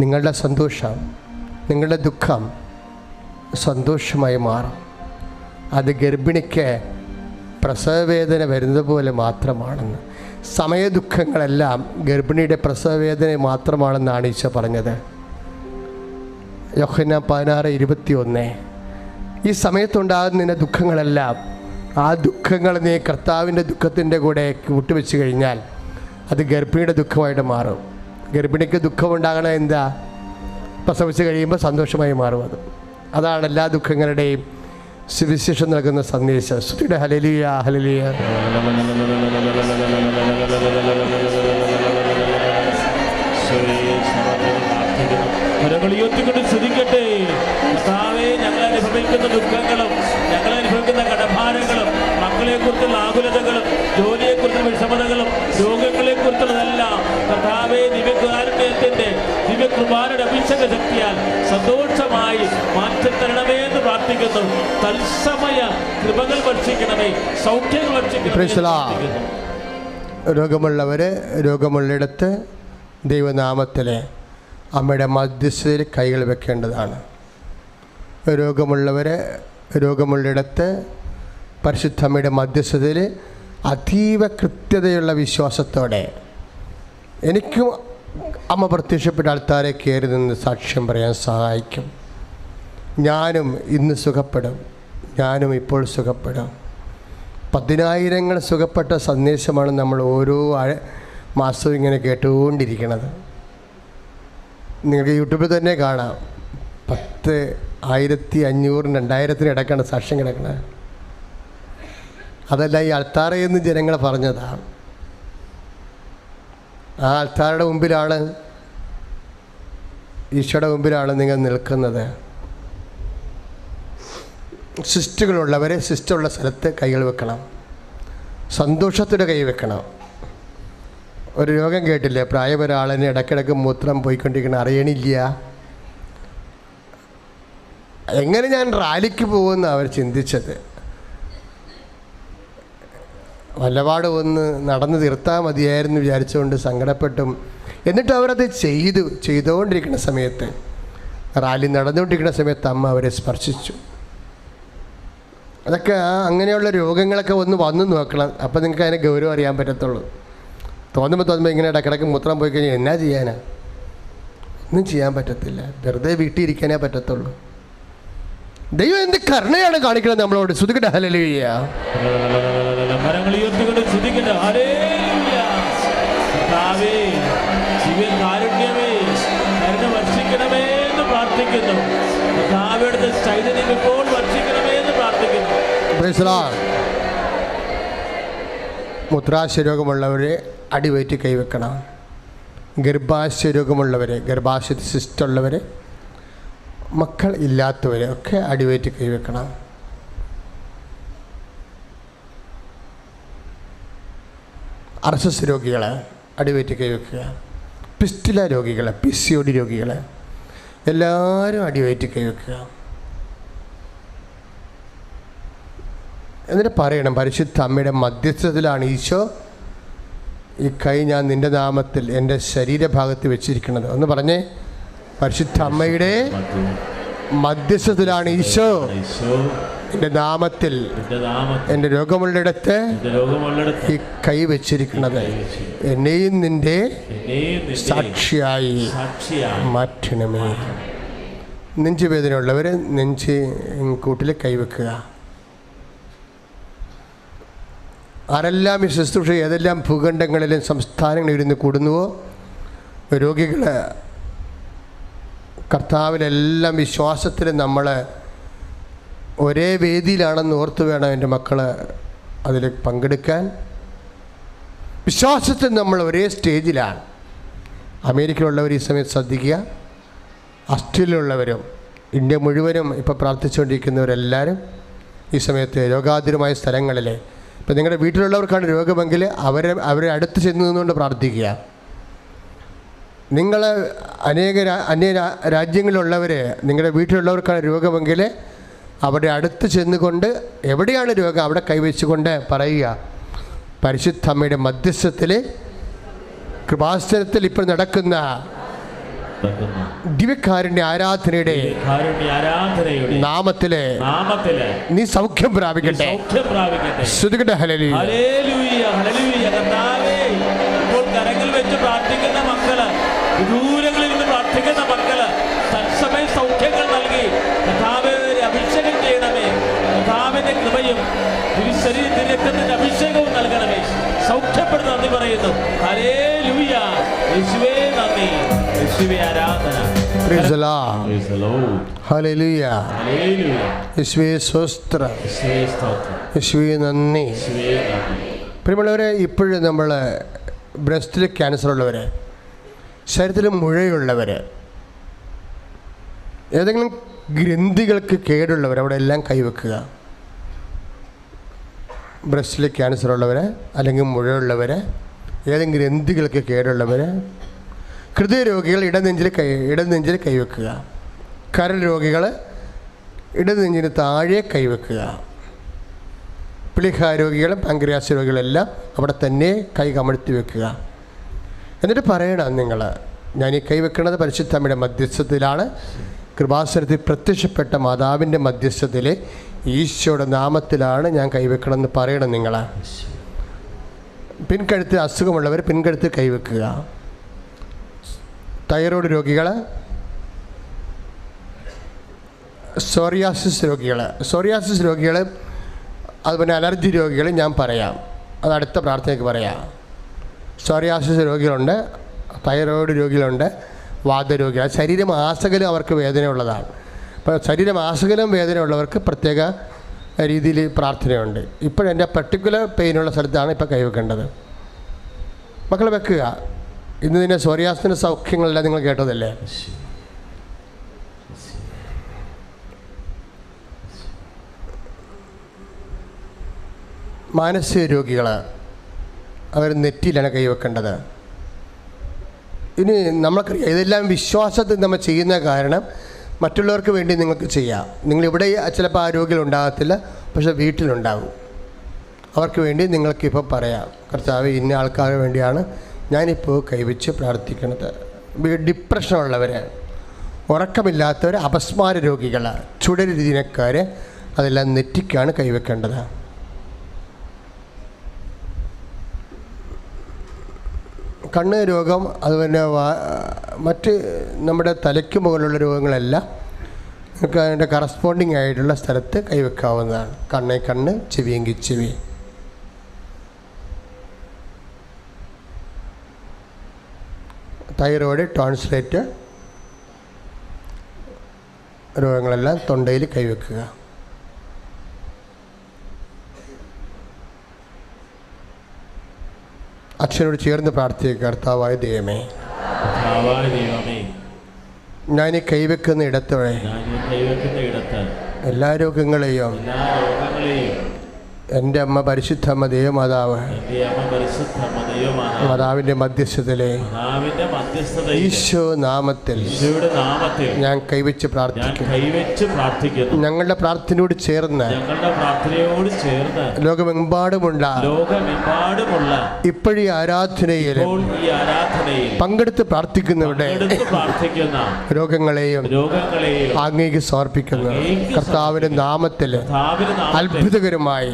Speaker 1: നിങ്ങളുടെ സന്തോഷം, നിങ്ങളുടെ ദുഃഖം സന്തോഷമായി മാറും. അത് ഗർഭിണിക്ക് പ്രസവവേദന വരുന്നത് പോലെ മാത്രമാണെന്ന്. സമയദുഃഖങ്ങളെല്ലാം ഗർഭിണിയുടെ പ്രസവവേദന മാത്രമാണെന്നാണ് ഈശോ പറഞ്ഞത്. യോഹന്നാൻ 16:21. ഈ സമയത്തുണ്ടാകുന്ന ദുഃഖങ്ങളെല്ലാം, ആ ദുഃഖങ്ങൾ നീ കർത്താവിൻ്റെ ദുഃഖത്തിൻ്റെ കൂടെ കൂട്ടുവെച്ച് കഴിഞ്ഞാൽ അത് ഗർഭിണിയുടെ ദുഃഖമായിട്ട് മാറും. ഗർഭിണിക്ക് ദുഃഖമുണ്ടാകണം എന്താ? പ്രസവിച്ച് കഴിയുമ്പോൾ സന്തോഷമായി മാറും. അതാണ് എല്ലാ ദുഃഖങ്ങളുടെയും സുവിശേഷം നൽകുന്ന സന്ദേശം. സ്തുതിയുടെ ഹല്ലേലൂയ ഹല്ലേലൂയ.
Speaker 2: ശ്രദ്ധിക്കട്ടെ. കർത്താവേ, ഞങ്ങൾ അനുഭവിക്കുന്ന ദുഃഖങ്ങളും ഞങ്ങൾ അനുഭവിക്കുന്ന കടഭാരങ്ങളും മക്കളെക്കുറിച്ചുള്ള ആകുലതകളും ജോലിയെക്കുറിച്ചുള്ള വിഷമതകളും രോഗങ്ങളെക്കുറിച്ചുള്ളതെല്ലാം കർത്താവേ ദിവ്യകാരുണ്യത്തിൻ്റെ ദിവ്യകൃപാരുടെ അഭിഷേക ശക്തിയാൽ സന്തോഷമായി മാറ്റിത്തരണമേ എന്ന് പ്രാർത്ഥിക്കുന്നു. തത്സമയ കൃപകൾ വർഷിക്കണമേ, സൗഖ്യങ്ങൾ വർഷിക്കണമേ.
Speaker 1: രോഗമുള്ളവർ രോഗമുള്ളിടത്ത് ദൈവനാമത്തിലെ അമ്മയുടെ മധ്യസ്ഥതയിൽ കൈകൾ വെക്കേണ്ടതാണ്. രോഗമുള്ളിടത്ത് പരിശുദ്ധ അമ്മയുടെ മധ്യസ്ഥതയിൽ അതീവ കൃത്യതയുള്ള വിശ്വാസത്തോടെ എനിക്കും അമ്മ പ്രത്യക്ഷപ്പെട്ട ആൾക്കാരെ കയറി നിന്ന് സാക്ഷ്യം പറയാൻ സഹായിക്കും. ഞാനും ഇന്ന് സുഖപ്പെടും, ഞാനും ഇപ്പോൾ സുഖപ്പെടും. 10,000 സുഖപ്പെട്ട സന്ദേശമാണ് നമ്മൾ ഓരോ മാസവും ഇങ്ങനെ കേട്ടുകൊണ്ടിരിക്കുന്നത്. നിങ്ങൾക്ക് യൂട്യൂബിൽ തന്നെ കാണാം. 10, 1500, 2000 ഇടയ്ക്കാണ് സാക്ഷ്യം കിടക്കുന്നത്. അതല്ല, ഈ അൾത്താറയെന്ന് ജനങ്ങൾ പറഞ്ഞതാണ്. ആ അൾത്താറയുടെ മുമ്പിലാണ്, ഈശോയുടെ മുമ്പിലാണ് നിങ്ങൾ നിൽക്കുന്നത്. സിസ്റ്റുകളുള്ളവരെ സിസ്റ്റുള്ള സ്ഥലത്ത് കൈകൾ വെക്കണം. സന്തോഷത്തോടെ കൈ വെക്കണം. ഒരു രോഗം കേട്ടില്ലേ, പ്രായപൊരാളിന് ഇടയ്ക്കിടയ്ക്ക് മൂത്രം പോയിക്കൊണ്ടിരിക്കണം, അറിയണില്ല. എങ്ങനെ ഞാൻ റാലിക്ക് പോകുമെന്ന് അവർ ചിന്തിച്ചത്. വല്ലപാട് ഒന്ന് നടന്ന് തീർത്താൽ മതിയായിരുന്നു വിചാരിച്ചുകൊണ്ട് സങ്കടപ്പെട്ടും, എന്നിട്ട് അവരത് ചെയ്തുകൊണ്ടിരിക്കുന്ന സമയത്ത്, റാലി നടന്നുകൊണ്ടിരിക്കുന്ന സമയത്ത് അമ്മ അവരെ സ്പർശിച്ചു. അതൊക്കെ അങ്ങനെയുള്ള രോഗങ്ങളൊക്കെ ഒന്ന് വന്നു നോക്കണം. അപ്പോൾ നിങ്ങൾക്ക് അതിനെ ഗൗരവം അറിയാൻ പറ്റത്തുള്ളൂ. തോന്നുമ്പോൾ ഇങ്ങനെ ഇടയ്ക്കിടയ്ക്ക് മൂത്രം പോയി കഴിഞ്ഞാൽ എന്നാ ചെയ്യാനാ? ഒന്നും ചെയ്യാൻ പറ്റത്തില്ല. വെറുതെ വീട്ടിൽ ഇരിക്കാനേ പറ്റത്തുള്ളൂ. ദൈവം എന്ത് കരുണയാണ് കാണിക്കുന്നത് നമ്മളോട്. ശ്രുതിക്കട്ടെ ഹല്ലേലൂയ.
Speaker 2: കരങ്ങൾ ഉയർത്തിക്കൊണ്ട് ശ്രുതിക്കട്ടെ ഹല്ലേലൂയ. കർത്താവേ, ദിവ്യകാരുണ്യമേ, കരുണ വർഷിക്കണമേ എന്ന് പ്രാർത്ഥിക്കുന്നു. കർത്താവിന്റെ ചൈതന്യം ഇപ്പോൾ വർഷിക്കണമേ എന്ന് പ്രാർത്ഥിക്കുന്നു.
Speaker 1: Praise the lord. മൂത്രാശയ രോഗമുള്ളവരെ അടിവയറ്റി കൈവെക്കണം. ഗർഭാശയ രോഗമുള്ളവരെ, ഗർഭാശയത്തിൽ സിസ്റ്റുള്ളവരെ, മക്കൾ ഇല്ലാത്തവരെ ഒക്കെ അടിവയറ്റി കൈവെക്കണം. അർസസ് രോഗികളെ അടിവയറ്റി കൈവെക്കുക. പിസ്റ്റില രോഗികളെ, PCOD രോഗികളെ എല്ലാവരും അടിവയറ്റി കൈവെക്കുക. എന്നിട്ട് പറയണം, പരിശുദ്ധ അമ്മയുടെ മധ്യസ്ഥത്തിലാണ് ഈശോ ഈ കൈ ഞാൻ നിൻ്റെ നാമത്തിൽ എൻ്റെ ശരീരഭാഗത്ത് വെച്ചിരിക്കുന്നത്. ഒന്ന് പറഞ്ഞേ, പരിശുദ്ധ അമ്മയുടെ മധ്യസ്ഥത്തിലാണ് ഈശോ എൻ്റെ നാമത്തിൽ എൻ്റെ രോഗമുള്ളിടത്ത് ഈ കൈ വെച്ചിരിക്കുന്നത്. എന്നെയും നിൻ്റെ സാക്ഷിയായി മാറ്റണമേ. നെഞ്ചുവേദനയുള്ളവർ നെഞ്ച് കൂട്ടിൽ കൈവെക്കുക. ആരെല്ലാം ഈ ശുശ്രൂഷ ഏതെല്ലാം ഭൂഖണ്ഡങ്ങളിലും സംസ്ഥാനങ്ങളിൽ ഇരുന്ന് കൂടുന്നുവോ, രോഗികൾ കർത്താവിലെല്ലാം വിശ്വാസത്തിൽ നമ്മൾ ഒരേ വേദിയിലാണെന്ന് ഓർത്ത് വേണം എൻ്റെ മക്കൾ അതിൽ പങ്കെടുക്കാൻ. വിശ്വാസത്തിൽ നമ്മൾ ഒരേ സ്റ്റേജിലാണ്. അമേരിക്കയിലുള്ളവർ ഈ സമയത്ത് ശ്രദ്ധിക്കുക. ഓസ്ട്രേലിയയിലുള്ളവരും ഇന്ത്യ മുഴുവനും ഇപ്പോൾ പ്രാർത്ഥിച്ചുകൊണ്ടിരിക്കുന്നവരെല്ലാവരും ഈ സമയത്ത് രോഗാതുരമായ സ്ഥലങ്ങളിൽ, ഇപ്പം നിങ്ങളുടെ വീട്ടിലുള്ളവർക്കാണ് രോഗമെങ്കിൽ അവരെ അടുത്ത് ചെന്ന് നിന്നുകൊണ്ട് പ്രാർത്ഥിക്കുക. നിങ്ങൾ അന്യ രാജ്യങ്ങളിലുള്ളവർ, നിങ്ങളുടെ വീട്ടിലുള്ളവർക്കാണ് രോഗമെങ്കിൽ അവരുടെ അടുത്ത് ചെന്നുകൊണ്ട് എവിടെയാണ് രോഗം അവിടെ കൈവച്ചുകൊണ്ട് പറയുക, പരിശുദ്ധ അമ്മയുടെ മധ്യസ്ഥത്തിൽ കൃപാസനത്തിൽ ഇപ്പോൾ നടക്കുന്ന ദിവ്യകാരുണ്യ ആരാധനയുടെ നാമത്തിലെ നീ സൗഖ്യം പ്രാപിക്കട്ടെ. ശ്രുതികട്ടെ ഹല്ലേലൂയ.
Speaker 2: കരങ്ങൾ വെച്ച് പ്രാർത്ഥിക്കുന്ന മക്കള്, ദൂരങ്ങളിൽ നിന്ന് പ്രാർത്ഥിക്കുന്ന മക്കള് തത്സമയ സൗഖ്യങ്ങൾ നൽകി കർത്താവേ അഭിഷേകം ചെയ്യണമേ. കർത്താവിന്റെ കൃപയും തിരുശരീരത്തിന്റെ രക്തത്തിന്റെ അഭിഷേകവും നൽകണമേ. സൗഖ്യപ്പെടുന്ന നന്ദി പറയുന്നു. ഹല്ലേലൂയ. യേശുവേ നന്ദി, യേശുവേ ആരാധന.
Speaker 1: Price the Lord. ഹല്ലേലൂയ. യേശുവേ സ്തോത്രം, യേശുവേ നന്ദി. പ്രിയമുള്ളവരെ, ഇപ്പോഴും നമ്മൾ ബ്രസ്റ്റിൽ ക്യാൻസർ ഉള്ളവർ, ശരീരത്തിൽ മുഴയുള്ളവർ, ഏതെങ്കിലും ഗ്രന്ഥികൾക്ക് കേടുള്ളവർ അവിടെ എല്ലാം കൈവെക്കുക. ബ്രസ്റ്റിൽ ക്യാൻസർ ഉള്ളവർ, അല്ലെങ്കിൽ മുഴയുള്ളവർ, ഏതെങ്കിലും ഗ്രന്ഥികൾക്ക് കേടുള്ളവർ, ഹൃദയരോഗികൾ ഇടനെഞ്ചിൽ കൈവെക്കുക. കരൾ രോഗികൾ ഇടനെഞ്ചിന് താഴെ കൈവെക്കുക. പ്ലീഹാരോഗികളും പാങ്ക്രിയാസ് രോഗികളെല്ലാം അവിടെ തന്നെ കൈ കമഴ്ത്തി വെക്കുക. എന്നിട്ട് പറയണം, നിങ്ങൾ ഞാൻ ഈ കൈവെക്കുന്നത് പരിശുദ്ധ അമ്മയുടെ മധ്യസ്ഥത്തിലാണ്, കൃപാസനത്തിൽ പ്രത്യക്ഷപ്പെട്ട മാതാവിൻ്റെ മധ്യസ്ഥത്തിൽ ഈശോയുടെ നാമത്തിലാണ് ഞാൻ കൈവെക്കണമെന്ന് പറയണം. നിങ്ങൾ പിൻകഴുത്തിൽ അസുഖമുള്ളവർ പിൻകഴുത്തിൽ കൈവെക്കുക. തൈറോയ്ഡ് രോഗികൾ, സോറിയാസിസ് രോഗികൾ, അതുപോലെ അലർജി രോഗികൾ ഞാൻ പറയാം, അത് അടുത്ത പ്രാർത്ഥനയ്ക്ക് പറയാം. സോറിയാസിസ് രോഗികളുണ്ട്, തൈറോയ്ഡ് രോഗികളുണ്ട്, വാതരോഗികൾ. ശരീരമാസകലം അവർക്ക് വേദനയുള്ളതാണ്. അപ്പോൾ ശരീരമാസകലം വേദനയുള്ളവർക്ക് പ്രത്യേക രീതിയിൽ പ്രാർത്ഥനയുണ്ട്. ഇപ്പോഴെൻ്റെ പർട്ടിക്കുലർ പെയിനുള്ള സ്ഥലത്താണ് ഇപ്പോൾ കൈവെക്കേണ്ടത്. മക്കൾ വെക്കുക. ഇന്ന് തന്നെ സോറിയാസിൻ്റെ സൗഖ്യങ്ങളെല്ലാം നിങ്ങൾ കേട്ടതല്ലേ? മാനസിക രോഗികൾ, അവർ നെറ്റിയിലാണ് കൈവെക്കേണ്ടത്. ഇനി നമ്മൾക്കറിയാം ഇതെല്ലാം വിശ്വാസത്തിൽ നമ്മൾ ചെയ്യുന്ന കാരണം മറ്റുള്ളവർക്ക് വേണ്ടി നിങ്ങൾക്ക് ചെയ്യാം. നിങ്ങളിവിടെ ചിലപ്പോൾ ആ രോഗികൾ ഉണ്ടാകത്തില്ല, പക്ഷേ വീട്ടിലുണ്ടാകും. അവർക്ക് വേണ്ടി നിങ്ങൾക്കിപ്പോൾ പറയാം, കർത്താവ് ഇന്ന ആൾക്കാർക്ക് വേണ്ടിയാണ് ഞാനിപ്പോൾ കൈവച്ച് പ്രാർത്ഥിക്കുന്നത്. ഡിപ്രഷനുള്ളവർ, ഉറക്കമില്ലാത്തവർ, അപസ്മാര രോഗികൾ, ചുടരുതിനക്കാർ, അതെല്ലാം നെറ്റിക്കാണ് കൈവെക്കേണ്ടത്. കണ്ണ് രോഗം, അതുപോലെ മറ്റ് നമ്മുടെ തലയ്ക്ക് മുകളിലുള്ള രോഗങ്ങളെല്ലാം നമുക്ക് അതിൻ്റെ കറസ്പോണ്ടിങ് ആയിട്ടുള്ള സ്ഥലത്ത് കൈവെക്കാവുന്നതാണ്. കണ്ണേ കണ്ണ്, ചെവിയെങ്കിൽ ചെവി. തൈറോയ്ഡ്, ടോൺസിലേറ്റ് രോഗങ്ങളെല്ലാം തൊണ്ടയിൽ കൈവെക്കുക. അച്ഛനോട് ചേർന്ന് പ്രാർത്ഥിക്കുക. കർത്താവായ ദൈവമേ, ഞാൻ ഈ കൈവെക്കുന്ന ഇടത്തോടെ എല്ലാ രോഗങ്ങളെയും എൻ്റെ അമ്മ പരിശുദ്ധമ്മ ദൈവമാതാവ് മാതാവിൻ്റെ മധ്യസ്ഥതയിലെ ഈശോ നാമത്തിൽ ഞാൻ കൈവച്ച് പ്രാർത്ഥിക്കുന്നു. ഞങ്ങളുടെ പ്രാർത്ഥനയോട് ചേർന്ന് ലോകമെമ്പാടുമുള്ള ഇപ്പോഴീ ആരാധനയിൽ പങ്കെടുത്ത് പ്രാർത്ഥിക്കുന്നവരുടെ രോഗങ്ങളെയും അങ്ങേക്ക് സമർപ്പിക്കുന്നു. കർത്താവിൻ്റെ നാമത്തിൽ അത്ഭുതകരമായി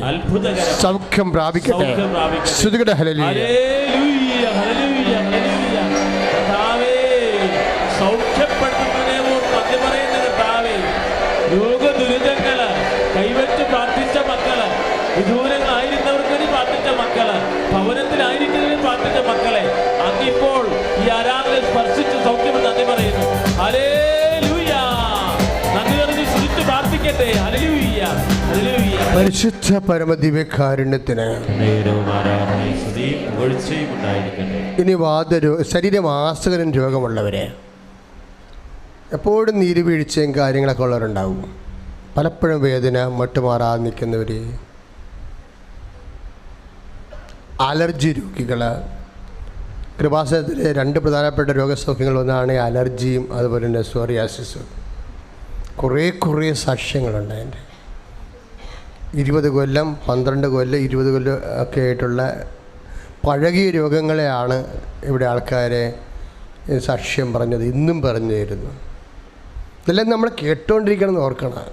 Speaker 1: സൗഖ്യം പ്രാപിക്കട്ടെ. സ്തുതിക്കട്ടെ. ഹല്ലേലൂയ.
Speaker 2: രോഗദുരിതങ്ങള് കൈവച്ച് പ്രാർത്ഥിച്ച മക്കള്, വിദൂരങ്ങളായിരുന്നവർക്ക് വേണ്ടി പ്രാർത്ഥിച്ച മക്കള്, ഭവനത്തിലായിരിക്കുന്നതിന് പ്രാർത്ഥിച്ച മക്കളെ അങ്ങിപ്പോൾ ഈ ആരാധന സ്പർശിച്ച് സൗഖ്യം നന്ദി പറയുന്നു. ഹല്ലേലൂയ. നന്ദി പറഞ്ഞ് സ്തുതിച്ച് പ്രാർത്ഥിക്കട്ടെ. Hallelujah, hallelujah.
Speaker 1: പരിശുദ്ധ പരമദിവ്യകാരുണ്യത്തിന് ഇനി ശരീരമാസകരം രോഗമുള്ളവരെ, എപ്പോഴും നീരുവീഴ്ചയും കാര്യങ്ങളൊക്കെ ഉള്ളവരുണ്ടാവും. പലപ്പോഴും വേദന മട്ടുമാറാതെ നിൽക്കുന്നവർ, അലർജി രോഗികൾ. കൃപാസനത്തിലെ 2 പ്രധാനപ്പെട്ട രോഗസൗഖ്യങ്ങൾ ഒന്നാണ് അലർജിയും അതുപോലെ തന്നെ സോറിയാസിസും. കുറേ സാക്ഷ്യങ്ങളുണ്ട് അതിൻ്റെ. 20 കൊല്ലം 12 കൊല്ലം 20 കൊല്ലം ഒക്കെ ആയിട്ടുള്ള പഴകിയ രോഗങ്ങളെയാണ് ഇവിടെ ആൾക്കാരെ സാക്ഷ്യം പറഞ്ഞത്, ഇന്നും പറഞ്ഞു തരുന്നു. ഇതെല്ലാം നമ്മൾ കേട്ടുകൊണ്ടിരിക്കണമെന്ന് ഓർക്കണം.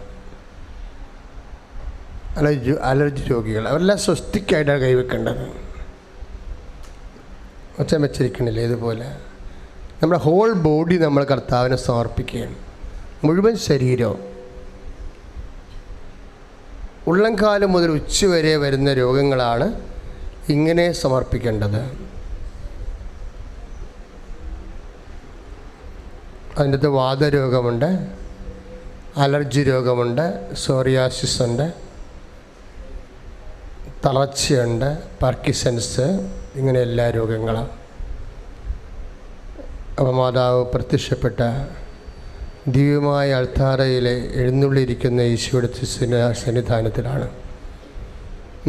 Speaker 1: അലർജി രോഗികൾ അവരെല്ലാം സ്വസ്തിക്കായിട്ടാണ് കൈവെക്കേണ്ടത്. ഒച്ച വെച്ചിരിക്കണില്ലേ? ഇതുപോലെ നമ്മുടെ ഹോൾ ബോഡി നമ്മൾ കർത്താവിനെ സമർപ്പിക്കുകയാണ്. മുഴുവൻ ശരീരവും, ഉള്ളംകാലം മുതൽ ഉച്ചവരെ വരുന്ന രോഗങ്ങളാണ് ഇങ്ങനെ സമർപ്പിക്കേണ്ടത്. അതിൻ്റെ അകത്ത് വാതരോഗമുണ്ട്, അലർജി രോഗമുണ്ട്, സോറിയാസിസ് ഉണ്ട്, തളർച്ചയുണ്ട്, പാർക്കിൻസൺസ്, ഇങ്ങനെ എല്ലാ രോഗങ്ങളും. അപ്പോൾ മാതാവ് പ്രത്യക്ഷപ്പെട്ട ദിവ്യമായ അൾത്താരയിൽ എഴുന്നള്ളിയിരിക്കുന്ന ഈശോയുടെ സന്നിധാനത്തിലാണ്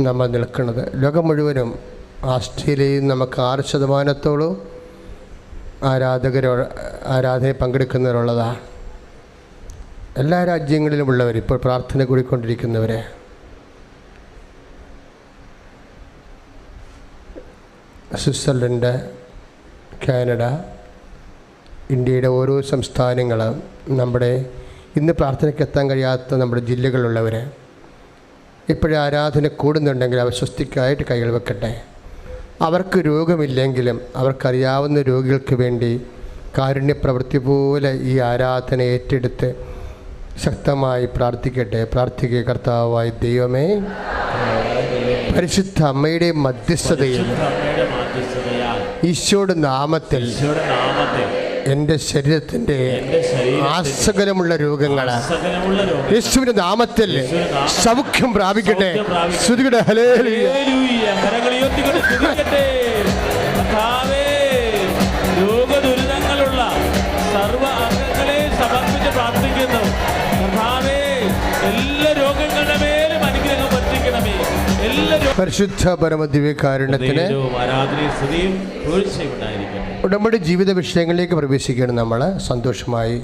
Speaker 1: നമ്മൾ നിൽക്കുന്നത്. ലോകം മുഴുവനും, ആസ്ട്രേലിയയിൽ നമുക്ക് 6% ആരാധനയിൽ പങ്കെടുക്കുന്നവരുള്ളതാണ്. എല്ലാ രാജ്യങ്ങളിലുമുള്ളവർ ഇപ്പോൾ പ്രാർത്ഥന കൂടിക്കൊണ്ടിരിക്കുന്നവരെ. സ്വിറ്റ്സർലൻഡ്, കാനഡ, ഇന്ത്യയുടെ ഓരോ സംസ്ഥാനങ്ങളും, നമ്മുടെ ഇന്ന് പ്രാർത്ഥനയ്ക്ക് എത്താൻ കഴിയാത്ത നമ്മുടെ ജില്ലകളിലുള്ളവർ ഇപ്പോഴും ആരാധന കൂടുന്നുണ്ടെങ്കിൽ അവർ സ്വസ്തിക്കായിട്ട് കൈകൾ വെക്കട്ടെ. അവർക്ക് രോഗമില്ലെങ്കിലും അവർക്കറിയാവുന്ന രോഗികൾക്ക് വേണ്ടി കാരുണ്യപ്രവൃത്തി പോലെ ഈ ആരാധന ഏറ്റെടുത്ത് ശക്തമായി പ്രാർത്ഥിക്കട്ടെ. പ്രാർത്ഥിക്കുക. കർത്താവായ ദൈവമേ, പരിശുദ്ധ അമ്മയുടെ മധ്യസ്ഥതയിൽ ഈശോയുടെ നാമത്തിൽ എൻ്റെ ശരീരത്തിൻ്റെ ആസകലമുള്ള രോഗങ്ങൾ യേശുവിൻ്റെ നാമത്തിൽ സൗഖ്യം പ്രാപിക്കട്ടെ. സ്തുതിക്കട്ടെ. ഹല്ലേലൂയ.
Speaker 2: രോഗദുരിതങ്ങളുള്ള സർവ്വ അംഗങ്ങളെ സമർപ്പിച്ച് പ്രാർത്ഥിക്കുന്നു. കർത്താവേ, എല്ലാ രോഗങ്ങളുടെ മേലും അനുഗ്രഹം വർദ്ധിക്കണമേ. എല്ലാ
Speaker 1: പരിശുദ്ധ പരമദിവ്യകാരുണ്യത്തിന്
Speaker 2: ആരാധനയും സ്തുതിയും വീഴ്ചയും ഉണ്ടായിരിക്കട്ടെ.
Speaker 1: ഉടമ്പടി ജീവിത വിഷയങ്ങളിലേക്ക് പ്രവേശിക്കണം. നമ്മൾ സന്തോഷമായി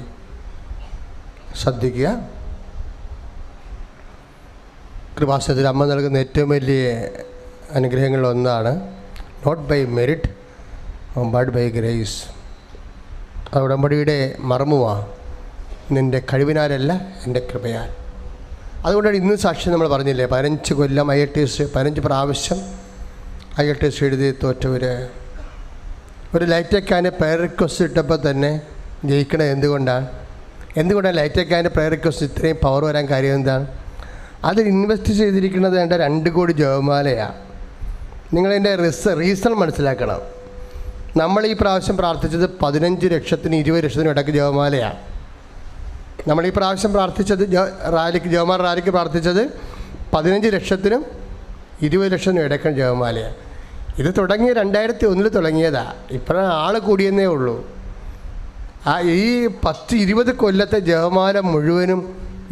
Speaker 1: ശ്രദ്ധിക്കുക. കൃപാസനത്തിൽ അമ്മ നൽകുന്ന ഏറ്റവും വലിയ അനുഗ്രഹങ്ങളിലൊന്നാണ് not by merit but by grace. അത് ഉടമ്പടിയുടെ മർമ്മമാണ്. നിൻ്റെ കഴിവിനാലല്ല എൻ്റെ കൃപയാൽ. അതുകൊണ്ടാണ് ഇന്ന് സാക്ഷ്യം നമ്മൾ പറഞ്ഞില്ലേ, 15 കൊല്ലം IELTS 15 പ്രാവശ്യം IELTS എഴുതി തോറ്റവർ. ഒരു ലൈറ്റക്കാൻ്റെ പ്രയർ റിക്വസ്റ്റ് ഇട്ടപ്പോൾ തന്നെ ജയിക്കണത് എന്തുകൊണ്ടാണ് ലൈറ്റക്കാൻ്റെ പ്രയർ റിക്വസ്റ്റ് ഇത്രയും പവർ വരാൻ കാര്യം എന്താണ്? അതിൽ ഇൻവെസ്റ്റ് ചെയ്തിരിക്കുന്നത് എൻ്റെ 2 കോടി ജപമാലയാണ്. നിങ്ങളതിൻ്റെ റീസൺ മനസ്സിലാക്കണം. നമ്മൾ ഈ പ്രാവശ്യം പ്രാർത്ഥിച്ചത് 15 ലക്ഷത്തിനും 20 ലക്ഷത്തിനും ഇടയ്ക്ക് ജപമാലയാണ്. നമ്മൾ ഈ പ്രാവശ്യം പ്രാർത്ഥിച്ചത് ജപമാല റാലിക്ക് പ്രാർത്ഥിച്ചത് 15 ലക്ഷത്തിനും 20 ലക്ഷത്തിനും ഇടയ്ക്കും ജപമാലയാണ്. ഇത് തുടങ്ങിയ 2001 തുടങ്ങിയതാണ്. ഇപ്പോഴാണ് ആൾ കൂടിയെന്നേ ഉള്ളൂ. ഈ 10-20 കൊല്ലത്തെ ജപമാല മുഴുവനും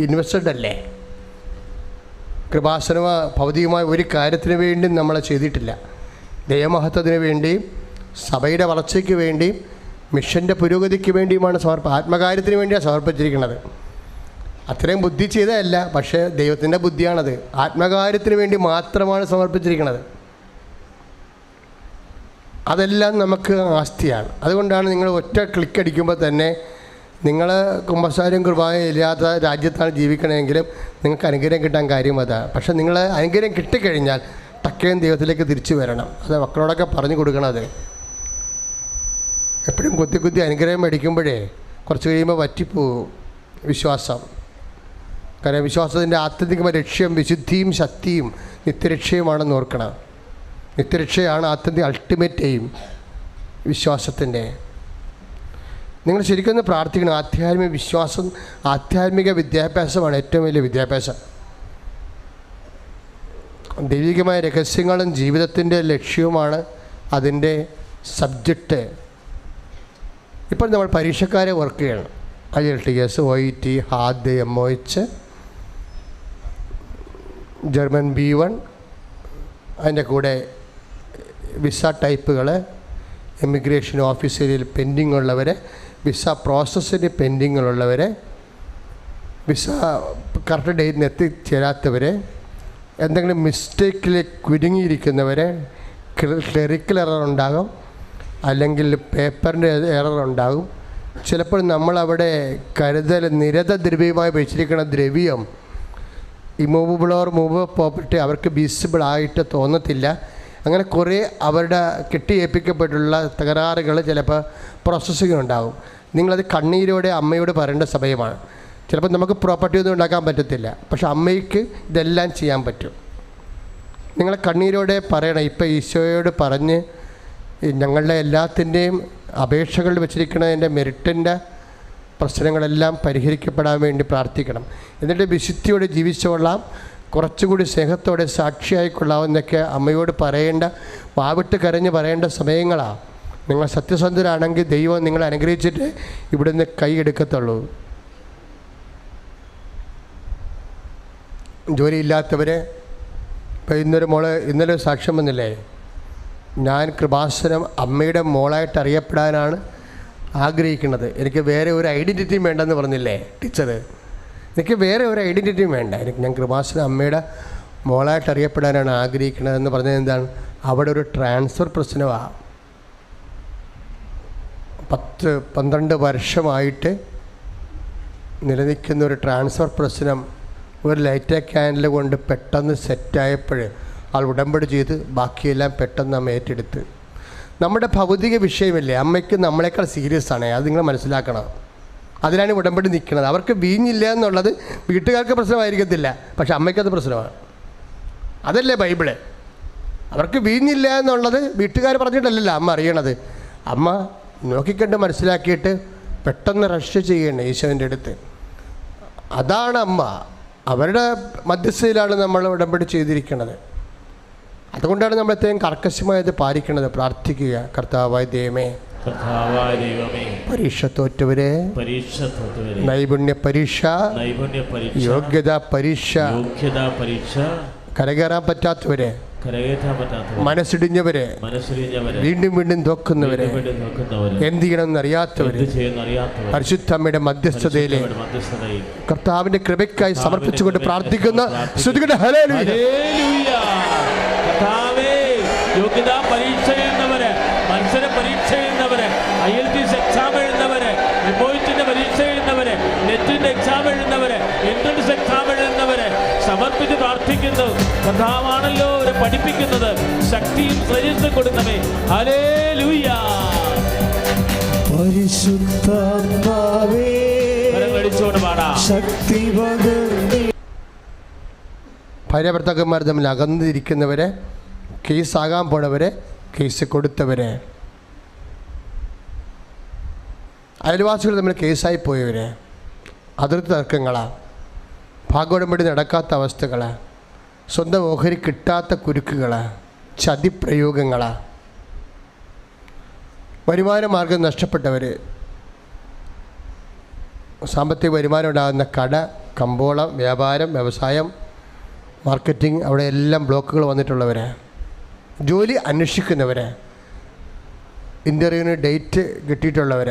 Speaker 1: ഇൻവെസ്റ്റഡ് അല്ലേ? കൃപാസന ഭൗതികമായ ഒരു കാര്യത്തിന് വേണ്ടിയും നമ്മളെ ചെയ്തിട്ടില്ല. ദൈവമഹത്വത്തിന് വേണ്ടിയും സഭയുടെ വളർച്ചയ്ക്ക് വേണ്ടിയും മിഷൻ്റെ പുരോഗതിക്ക് വേണ്ടിയുമാണ് ആത്മകാര്യത്തിന് വേണ്ടിയാണ് സമർപ്പിച്ചിരിക്കുന്നത്. അത്രയും ബുദ്ധി ചെയ്തതല്ല, പക്ഷേ ദൈവത്തിൻ്റെ ബുദ്ധിയാണത്. ആത്മകാര്യത്തിന് വേണ്ടി മാത്രമാണ് സമർപ്പിച്ചിരിക്കുന്നത്. അതെല്ലാം നമുക്ക് ആസ്തിയാണ്. അതുകൊണ്ടാണ് നിങ്ങൾ ഒറ്റ ക്ലിക്ക് അടിക്കുമ്പോൾ തന്നെ നിങ്ങൾ കുമ്പസാരം കുർബാന ഇല്ലാത്ത രാജ്യത്താണ് ജീവിക്കണമെങ്കിലും നിങ്ങൾക്ക് അനുഗ്രഹം കിട്ടാൻ കാര്യം അതാണ്. പക്ഷേ നിങ്ങൾ അനുഗ്രഹം കിട്ടിക്കഴിഞ്ഞാൽ ടക്കയും ദൈവത്തിലേക്ക് തിരിച്ചു വരണം. അത് മക്കളോടൊക്കെ പറഞ്ഞു കൊടുക്കണത്. എപ്പോഴും കുത്തി അനുഗ്രഹം മേടിക്കുമ്പോഴേ കുറച്ച് കഴിയുമ്പോൾ വറ്റിപ്പോവും വിശ്വാസം. കാരണം വിശ്വാസത്തിൻ്റെ ആത്യന്തികമായ ലക്ഷ്യം വിശുദ്ധിയും ശക്തിയും നിത്യരക്ഷയുമാണെന്ന് ഓർക്കണം. നിത്യരക്ഷയാണ് ആത്യന്തിക അൾട്ടിമേറ്റ് എയിം വിശ്വാസത്തിൻ്റെ. നിങ്ങൾ ശരിക്കും പ്രാർത്ഥിക്കണം. ആധ്യാത്മിക വിശ്വാസം, ആധ്യാത്മിക വിദ്യാഭ്യാസമാണ് ഏറ്റവും വലിയ വിദ്യാഭ്യാസം. ദൈവികമായ രഹസ്യങ്ങളും ജീവിതത്തിൻ്റെ ലക്ഷ്യവുമാണ് അതിൻ്റെ സബ്ജക്റ്റ്. ഇപ്പോൾ നമ്മൾ പരീക്ഷക്കാരെ വർക്ക് ചെയ്യണം. IELTS, OET, HAD, MOH, German B1, അതിൻ്റെ കൂടെ വിസ ടൈപ്പുകൾ, ഇമിഗ്രേഷൻ ഓഫീസിൽ പെൻഡിങ് ഉള്ളവരെ, വിസ പ്രോസസ്സിന് പെൻഡിങ്ങുള്ളവരെ, വിസ കറക്റ്റ് ഡേറ്റിന് എത്തിച്ചേരാത്തവരെ, എന്തെങ്കിലും മിസ്റ്റേക്കിൽ കുരുങ്ങിയിരിക്കുന്നവരെ, ക്ലറിക്കൽ എറർ ഉണ്ടാകും, അല്ലെങ്കിൽ പേപ്പറിൻ്റെ എറർ ഉണ്ടാകും. ചിലപ്പോൾ നമ്മളവിടെ നിരതദ്രവ്യമായി വെച്ചിരിക്കുന്ന ദ്രവ്യം ഇമൂവബിൾ ഓർ മൂവബിൾ പ്രോപ്പർട്ടി അവർക്ക് വിസിബിൾ ആയിട്ട് തോന്നത്തില്ല. അങ്ങനെ കുറേ അവരുടെ കെട്ടിയേൽപ്പിക്കപ്പെട്ടുള്ള തകരാറുകൾ ചിലപ്പോൾ പ്രോസസ്സിങ് ഉണ്ടാകും. നിങ്ങളത് കണ്ണീരോടെ അമ്മയോട് പറയേണ്ട സമയമാണ്. ചിലപ്പോൾ നമുക്ക് പ്രോപ്പർട്ടി ഒന്നും ഉണ്ടാക്കാൻ പറ്റത്തില്ല, പക്ഷെ അമ്മയ്ക്ക് ഇതെല്ലാം ചെയ്യാൻ പറ്റും. നിങ്ങൾ കണ്ണീരോടെ പറയണം. ഇപ്പോൾ ഈശോയോട് പറഞ്ഞ് ഞങ്ങളുടെ എല്ലാത്തിൻ്റെയും അപേക്ഷകൾ വെച്ചിരിക്കുന്നതിൻ്റെ മെറിറ്റിൻ്റെ പ്രശ്നങ്ങളെല്ലാം പരിഹരിക്കപ്പെടാൻ വേണ്ടി പ്രാർത്ഥിക്കണം. എന്നിട്ട് വിശുദ്ധിയോടെ ജീവിച്ചോളാം, കുറച്ചുകൂടി സ്നേഹത്തോടെ സാക്ഷിയായിക്കൊള്ളാമെന്നൊക്കെ അമ്മയോട് പറയേണ്ട, വാവിട്ട് കരഞ്ഞ് പറയേണ്ട സമയങ്ങളാണ്. നിങ്ങൾ സത്യസന്ധരാണെങ്കിൽ ദൈവം നിങ്ങളെ അനുഗ്രഹിച്ചിട്ട് ഇവിടുന്ന് കൈ എടുക്കത്തുള്ളൂ. ജോലിയില്ലാത്തവരെ ഇപ്പോൾ ഇന്നലെ സാക്ഷ്യം വന്നില്ലേ, ഞാൻ കൃപാസനം അമ്മയുടെ മോളായിട്ട് അറിയപ്പെടാനാണ് ആഗ്രഹിക്കുന്നത്. എനിക്ക് വേറെ ഒരു ഐഡൻറ്റിറ്റിയും വേണ്ടെന്ന് പറഞ്ഞില്ലേ ടീച്ചർ. എനിക്ക് വേറെ ഒരു ഐഡൻറ്റിറ്റിയും വേണ്ട, ഞാൻ കൃപാസനം അമ്മയുടെ മോളായിട്ട് അറിയപ്പെടാനാണ് ആഗ്രഹിക്കുന്നതെന്ന് പറഞ്ഞത് എന്താണ്? അവിടെ ഒരു ട്രാൻസ്ഫർ പ്രശ്നമാണ്. 10-12 വർഷമായിട്ട് നിലനിൽക്കുന്ന ഒരു ട്രാൻസ്ഫർ പ്രശ്നം ഒരു ലൈറ്റ് ക്യാൻഡിൽ കൊണ്ട് പെട്ടെന്ന് സെറ്റായപ്പോൾ ആൾ ഉടമ്പടി ചെയ്ത് ബാക്കിയെല്ലാം പെട്ടെന്ന് അമ്മ ഏറ്റെടുത്ത്. നമ്മുടെ ഭൗതിക വിഷയമല്ലേ, അമ്മയ്ക്ക് നമ്മളെക്കാൾ സീരിയസ് ആണ്. അത് നിങ്ങൾ മനസ്സിലാക്കണം. അതിലാണ് ഉടമ്പടി നിൽക്കുന്നത്. അവർക്ക് വീഞ്ഞില്ല എന്നുള്ളത് വീട്ടുകാർക്ക് പ്രശ്നമായിരിക്കത്തില്ല, പക്ഷെ അമ്മയ്ക്കത് പ്രശ്നമാണ്. അതല്ലേ ബൈബിള്. അവർക്ക് വീഞ്ഞില്ല എന്നുള്ളത് വീട്ടുകാർ പറഞ്ഞിട്ടല്ലല്ലോ അമ്മ അറിയണത്. അമ്മ നോക്കിക്കണ്ട് മനസ്സിലാക്കിയിട്ട് പെട്ടെന്ന് റഷ് ചെയ്യണം ഈശോൻ്റെ അടുത്ത്. അതാണ് അമ്മ. അവരുടെ മധ്യസ്ഥയിലാണ് നമ്മൾ ഉടമ്പടി ചെയ്തിരിക്കുന്നത്. അതുകൊണ്ടാണ് നമ്മൾ ഇത്രയും കർക്കശമായത് പാലിക്കുന്നത്. പ്രാർത്ഥിക്കുക, കർത്താവായ ദൈവമേ, പരീക്ഷ തോറ്റവരെ, നൈപുണ്യ പരീക്ഷ, യോഗ്യതാ പരീക്ഷ, കരകയറാൻ പറ്റാത്തവരെ,
Speaker 2: കരകയറ്റാൻ പറ്റാത്തവരെ,
Speaker 1: മനസ്സിടിഞ്ഞവരെ,
Speaker 2: മനസ്സിലിഞ്ഞവരെ,
Speaker 1: വീണ്ടും വീണ്ടും തോക്കുന്നവരെ,
Speaker 2: നോക്കുന്നവരെ,
Speaker 1: എന്ത് ചെയ്യണമെന്ന് അറിയാത്തവരെ,
Speaker 2: എന്ത് ചെയ്യുന്ന അറിയാത്തവരെ,
Speaker 1: പരിശുദ്ധമ്മയുടെ മധ്യസ്ഥതയിലെ
Speaker 2: മധ്യസ്ഥതയിൽ
Speaker 1: കർത്താവിന്റെ കൃപയ്ക്കായി സമർപ്പിച്ചുകൊണ്ട് പ്രാർത്ഥിക്കുന്ന സ്തുതികടെ ഹല്ലേലൂയ.
Speaker 2: ഹല്ലേലൂയ. കർത്താവേ, യോഗ്യതാ പരീക്ഷ എഴുതുന്നവര്, മത്സര പരീക്ഷ എഴുതുന്നവര്, IELTS എക്സാം എഴുതുന്നവര്, റിപ്പോർട്ടിന്റെ പരീക്ഷ എഴുതുന്നവര്, നെറ്റിന്റെ എക്സാം എഴുതുന്നവര്, എൻട്രൻസ് എക്സാം എഴുതുന്നവര് സമർപ്പിച്ച് പ്രാർത്ഥിക്കുന്നു. കർത്താവാണല്ലോ അവരെ പഠിപ്പിക്കുന്നത്. ശക്തിയും ശ്രേയസ്സും കൊടുക്കണമേ. ഹല്ലേലൂയ.
Speaker 3: പരിശുദ്ധാത്മാവേ
Speaker 2: കരങ്ങളടിച്ചുകൊണ്ട് പാടാം.
Speaker 3: ശക്തി പകർന്നി
Speaker 1: ഭാര്യ ഭർത്താക്കന്മാർ തമ്മിൽ അകന്നിരിക്കുന്നവരെ, കേസാകാൻ പോണവരെ, കേസ് കൊടുത്തവരെ, അയൽവാസികൾ തമ്മിൽ കേസായി പോയവരെ, അതിർത്തി തർക്കങ്ങളാണ്, ഭാഗോടമ്പടി നടക്കാത്ത അവസ്ഥകളാണ്, സ്വന്തം ഓഹരി കിട്ടാത്ത കുരുക്കുകളാണ്, ചതിപ്രയോഗങ്ങളാണ്, വരുമാന മാർഗം നഷ്ടപ്പെട്ടവർ, സാമ്പത്തിക വരുമാനം ഉണ്ടാകുന്ന കട, കമ്പോളം, വ്യാപാരം, വ്യവസായം, മാർക്കറ്റിംഗ്, അവിടെ എല്ലാം ബ്ലോക്കുകൾ വന്നിട്ടുള്ളവർ, ജോലി അന്വേഷിക്കുന്നവർ, ഇൻ്റർവ്യൂവിന് ഡേറ്റ് കിട്ടിയിട്ടുള്ളവർ,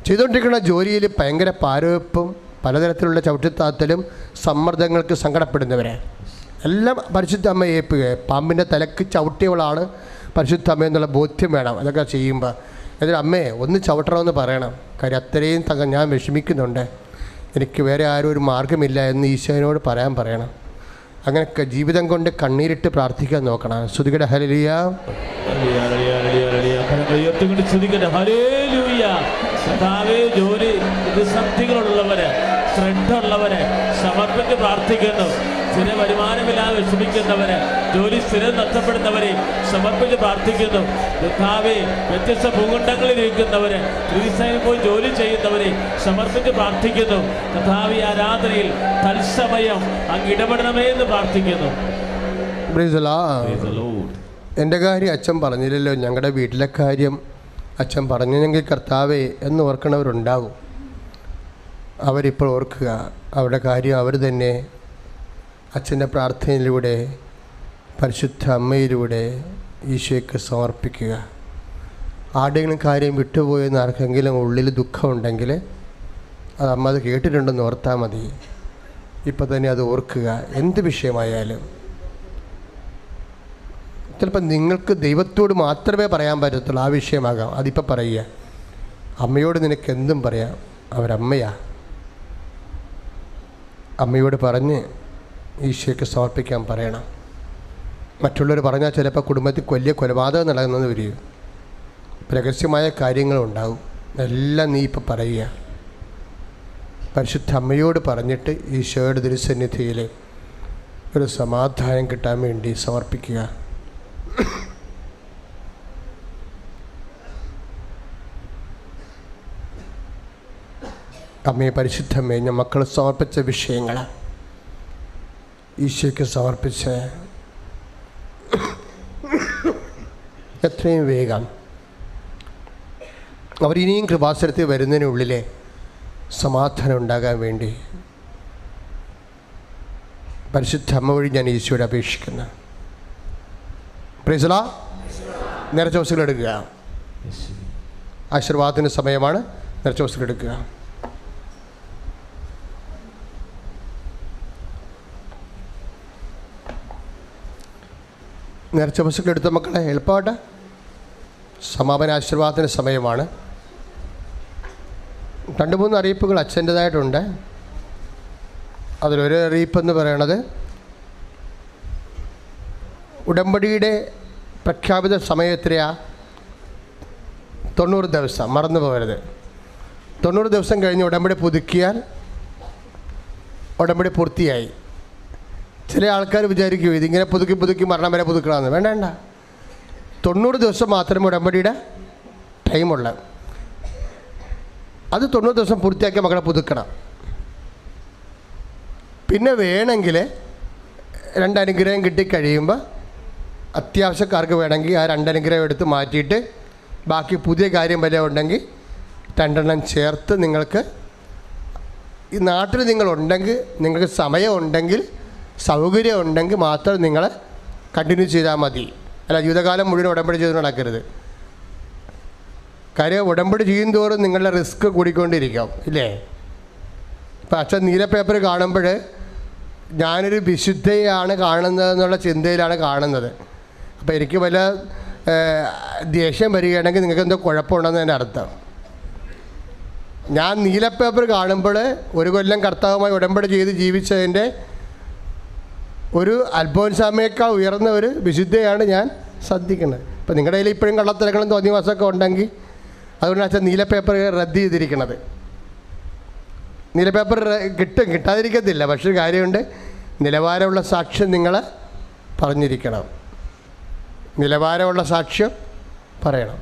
Speaker 1: ചെയ്തുകൊണ്ടിരിക്കുന്ന ജോലിയിൽ ഭയങ്കര പാരവെപ്പും പലതരത്തിലുള്ള ചവിട്ടിത്താത്തലും സമ്മർദ്ദങ്ങൾക്ക് സങ്കടപ്പെടുന്നവരെ എല്ലാം പരിശുദ്ധ അമ്മയെ ഏൽപ്പിക്കുക. പാമ്പിൻ്റെ തലക്ക് ചവിട്ടിയവളാണ് പരിശുദ്ധ അമ്മ എന്നുള്ള ബോധ്യം വേണം. അതൊക്കെ ചെയ്യുമ്പോൾ എന്നിട്ട് അമ്മയെ ഒന്ന് ചവിട്ടണമെന്ന് പറയണം. കാര്യം അത്രയും ഞാൻ വിഷമിക്കുന്നുണ്ട്, എനിക്ക് വേറെ ആരും ഒരു മാർഗ്ഗമില്ല എന്ന് ഈശോയോട് പറയണം. അങ്ങനെയൊക്കെ ജീവിതം കൊണ്ട് കണ്ണീരിട്ട് പ്രാർത്ഥിക്കാൻ നോക്കണം. സ്തുതിക്കട്ടെ ഹല്ലേലൂയ. ജോലി പ്രതിസന്ധികളുള്ളവര്, ശ്രദ്ധയുള്ളവര് സമർപ്പിച്ച് പ്രാർത്ഥിക്കുന്നു. സ്ഥിര വരുമാനമില്ലാതെ വിഷമിക്കുന്നവര്, ജോലി സ്ഥിരം നഷ്ടപ്പെടുന്നവരെ സമർപ്പിച്ച് പ്രാർത്ഥിക്കുന്നു. കർത്താവേ, വ്യത്യസ്ത ഭൂഖണ്ഡങ്ങളിൽ ഇരിക്കുന്നവര്, ഫ്രീസൈനിൽ പോയി ജോലി ചെയ്യുന്നവരെ സമർപ്പിച്ച് പ്രാർത്ഥിക്കുന്നു. കർത്താവേ, ആരാധനയിൽ തത്സമയം അങ്ങ് ഇടപെടണമേ എന്ന് പ്രാർത്ഥിക്കുന്നു. എൻ്റെ കാര്യം അച്ഛൻ പറഞ്ഞില്ലല്ലോ, ഞങ്ങളുടെ വീട്ടിലെ കാര്യം അച്ഛൻ പറഞ്ഞെങ്കിൽ കർത്താവേ എന്ന് ഓർക്കണവരുണ്ടാകും. അവരിപ്പോൾ ഓർക്കുക, അവരുടെ കാര്യം അവർ തന്നെ അച്ഛൻ്റെ പ്രാർത്ഥനയിലൂടെ, പരിശുദ്ധ അമ്മയിലൂടെ ഈശോയ്ക്ക് സമർപ്പിക്കുക. ആരുടെയെങ്കിലും കാര്യം വിട്ടുപോയെന്ന് ആർക്കെങ്കിലും ഉള്ളിൽ ദുഃഖമുണ്ടെങ്കിൽ അത് അമ്മ അത് കേട്ടിട്ടുണ്ടെന്ന് ഓർത്താൽ മതി. ഇപ്പം തന്നെ അത് ഓർക്കുക. എന്ത് വിഷയമായാലും ചിലപ്പോൾ നിങ്ങൾക്ക് ദൈവത്തോട് മാത്രമേ പറയാൻ പറ്റത്തുള്ളൂ, ആ വിഷയമാകാം. അതിപ്പോൾ പറയുക, അമ്മയോട് നിനക്ക് എന്തും പറയാം, അവരമ്മയാ. അമ്മയോട് പറഞ്ഞ് ഈശോയ്ക്ക് സമർപ്പിക്കാൻ പറയണം. മറ്റുള്ളവർ പറഞ്ഞാൽ ചിലപ്പോൾ കുടുംബത്തിൽ വലിയ കൊലപാതകം നടക്കുന്നത് വരും, രഹസ്യമായ കാര്യങ്ങളുണ്ടാവും. എല്ലാം നീ ഇപ്പം പറയുക. പരിശുദ്ധ അമ്മയോട് പറഞ്ഞിട്ട് ഈശോയുടെ തിരുസന്നിധിയിൽ ഒരു സമാധാനം കിട്ടാൻ വേണ്ടി സമർപ്പിക്കുക. അമ്മയെ, പരിശുദ്ധമ്മയെ, ഞാൻ മക്കൾ സമർപ്പിച്ച വിഷയങ്ങൾ ഈശോയ്ക്ക് സമർപ്പിച്ച് എത്രയും വേഗം അവരിനിയും കൃപാസനത്തിൽ വരുന്നതിനുള്ളിലെ സമാധാനം ഉണ്ടാകാൻ വേണ്ടി പരിശുദ്ധ അമ്മ വഴി ഞാൻ ഈശോയോട് അപേക്ഷിക്കുന്നു. Price the Lord. നേർച്ച വസ്തുക്കൾ എടുക്കുക. ആശീർവാദത്തിന് സമയമാണ്. നേർച്ച വസ്തുക്കൾ എടുക്കുക. നേർച്ച വസ്തുക്കൾ എടുത്ത മക്കളെ എളുപ്പമായിട്ട് സമാപന ആശീർവാദത്തിന് സമയമാണ്. 2-3 അറിയിപ്പുകൾ അച്ഛൻ്റെതായിട്ടുണ്ട്. അതിലൊരു അറിയിപ്പെന്ന് പറയണത് ഉടമ്പടിയുടെ പ്രഖ്യാപിത സമയം എത്രയാ? 90 ദിവസം. മറന്നു പോകരുത്. 90 ദിവസം കഴിഞ്ഞ് ഉടമ്പടി പുതുക്കിയാൽ ഉടമ്പടി പൂർത്തിയായി. ചില ആൾക്കാർ വിചാരിക്കും ഇതിങ്ങനെ പുതുക്കി മരണം വരെ പുതുക്കണമെന്ന്. വേണ്ട. 90 ദിവസം മാത്രമേ ഉടമ്പടിയുടെ ടൈമുള്ള. അത് 90 ദിവസം പൂർത്തിയാക്കിയ മക്കളെ പുതുക്കണം. പിന്നെ വേണമെങ്കിൽ 2 അനുഗ്രഹം കിട്ടിക്കഴിയുമ്പോൾ അത്യാവശ്യക്കാർക്ക് വേണമെങ്കിൽ ആ 2 അനുഗ്രഹം എടുത്ത് മാറ്റിയിട്ട് ബാക്കി പുതിയ കാര്യം വരെ ഉണ്ടെങ്കിൽ 2 ചേർത്ത് നിങ്ങൾക്ക് ഈ നാട്ടിൽ നിങ്ങളുണ്ടെങ്കിൽ, നിങ്ങൾക്ക് സമയമുണ്ടെങ്കിൽ, സൗകര്യം ഉണ്ടെങ്കിൽ മാത്രം നിങ്ങൾ കണ്ടിന്യൂ ചെയ്താൽ മതി. അല്ല, ജീവിതകാലം മുഴുവൻ ഉടമ്പടി ചെയ്ത് നടക്കരുത്. കാര്യം ഉടമ്പടി ചെയ്യുന്തോറും നിങ്ങളുടെ റിസ്ക് കൂടിക്കൊണ്ടിരിക്കും, ഇല്ലേ? ഇപ്പം അച്ഛൻ നീല പേപ്പർ കാണുമ്പോൾ ഞാനൊരു വിശുദ്ധയാണ് കാണുന്നതെന്നുള്ള ചിന്തയിലാണ് കാണുന്നത്. അപ്പോൾ എനിക്ക് വല്ല ദേഷ്യം വരികയാണെങ്കിൽ നിങ്ങൾക്ക് എന്തോ കുഴപ്പമുണ്ടെന്ന് എൻ്റെ അർത്ഥം. ഞാൻ നീല പേപ്പർ കാണുമ്പോൾ ഒരു കൊല്ലം കർത്താവുമായി ഉടമ്പടി ചെയ്ത് ജീവിച്ചതിൻ്റെ ഒരു അൽഫോൻസാമയേക്കാൾ ഉയർന്ന ഒരു വിശുദ്ധയാണ് ഞാൻ ശ്രദ്ധിക്കുന്നത്. ഇപ്പം നിങ്ങളുടെ കയ്യിൽ ഇപ്പോഴും കള്ളത്തിരകളും തോന്നിവാസമൊക്കെ ഉണ്ടെങ്കിൽ അതുകൊണ്ട് അച്ഛൻ നീല പേപ്പർ റദ്ദ് ചെയ്തിരിക്കണത്. നീല പേപ്പർ കിട്ടാതിരിക്കത്തില്ല. പക്ഷേ ഒരു കാര്യമുണ്ട്, നിലവാരമുള്ള സാക്ഷ്യം നിങ്ങൾ പറഞ്ഞിരിക്കണം. നിലവാരമുള്ള സാക്ഷ്യം പറയണം.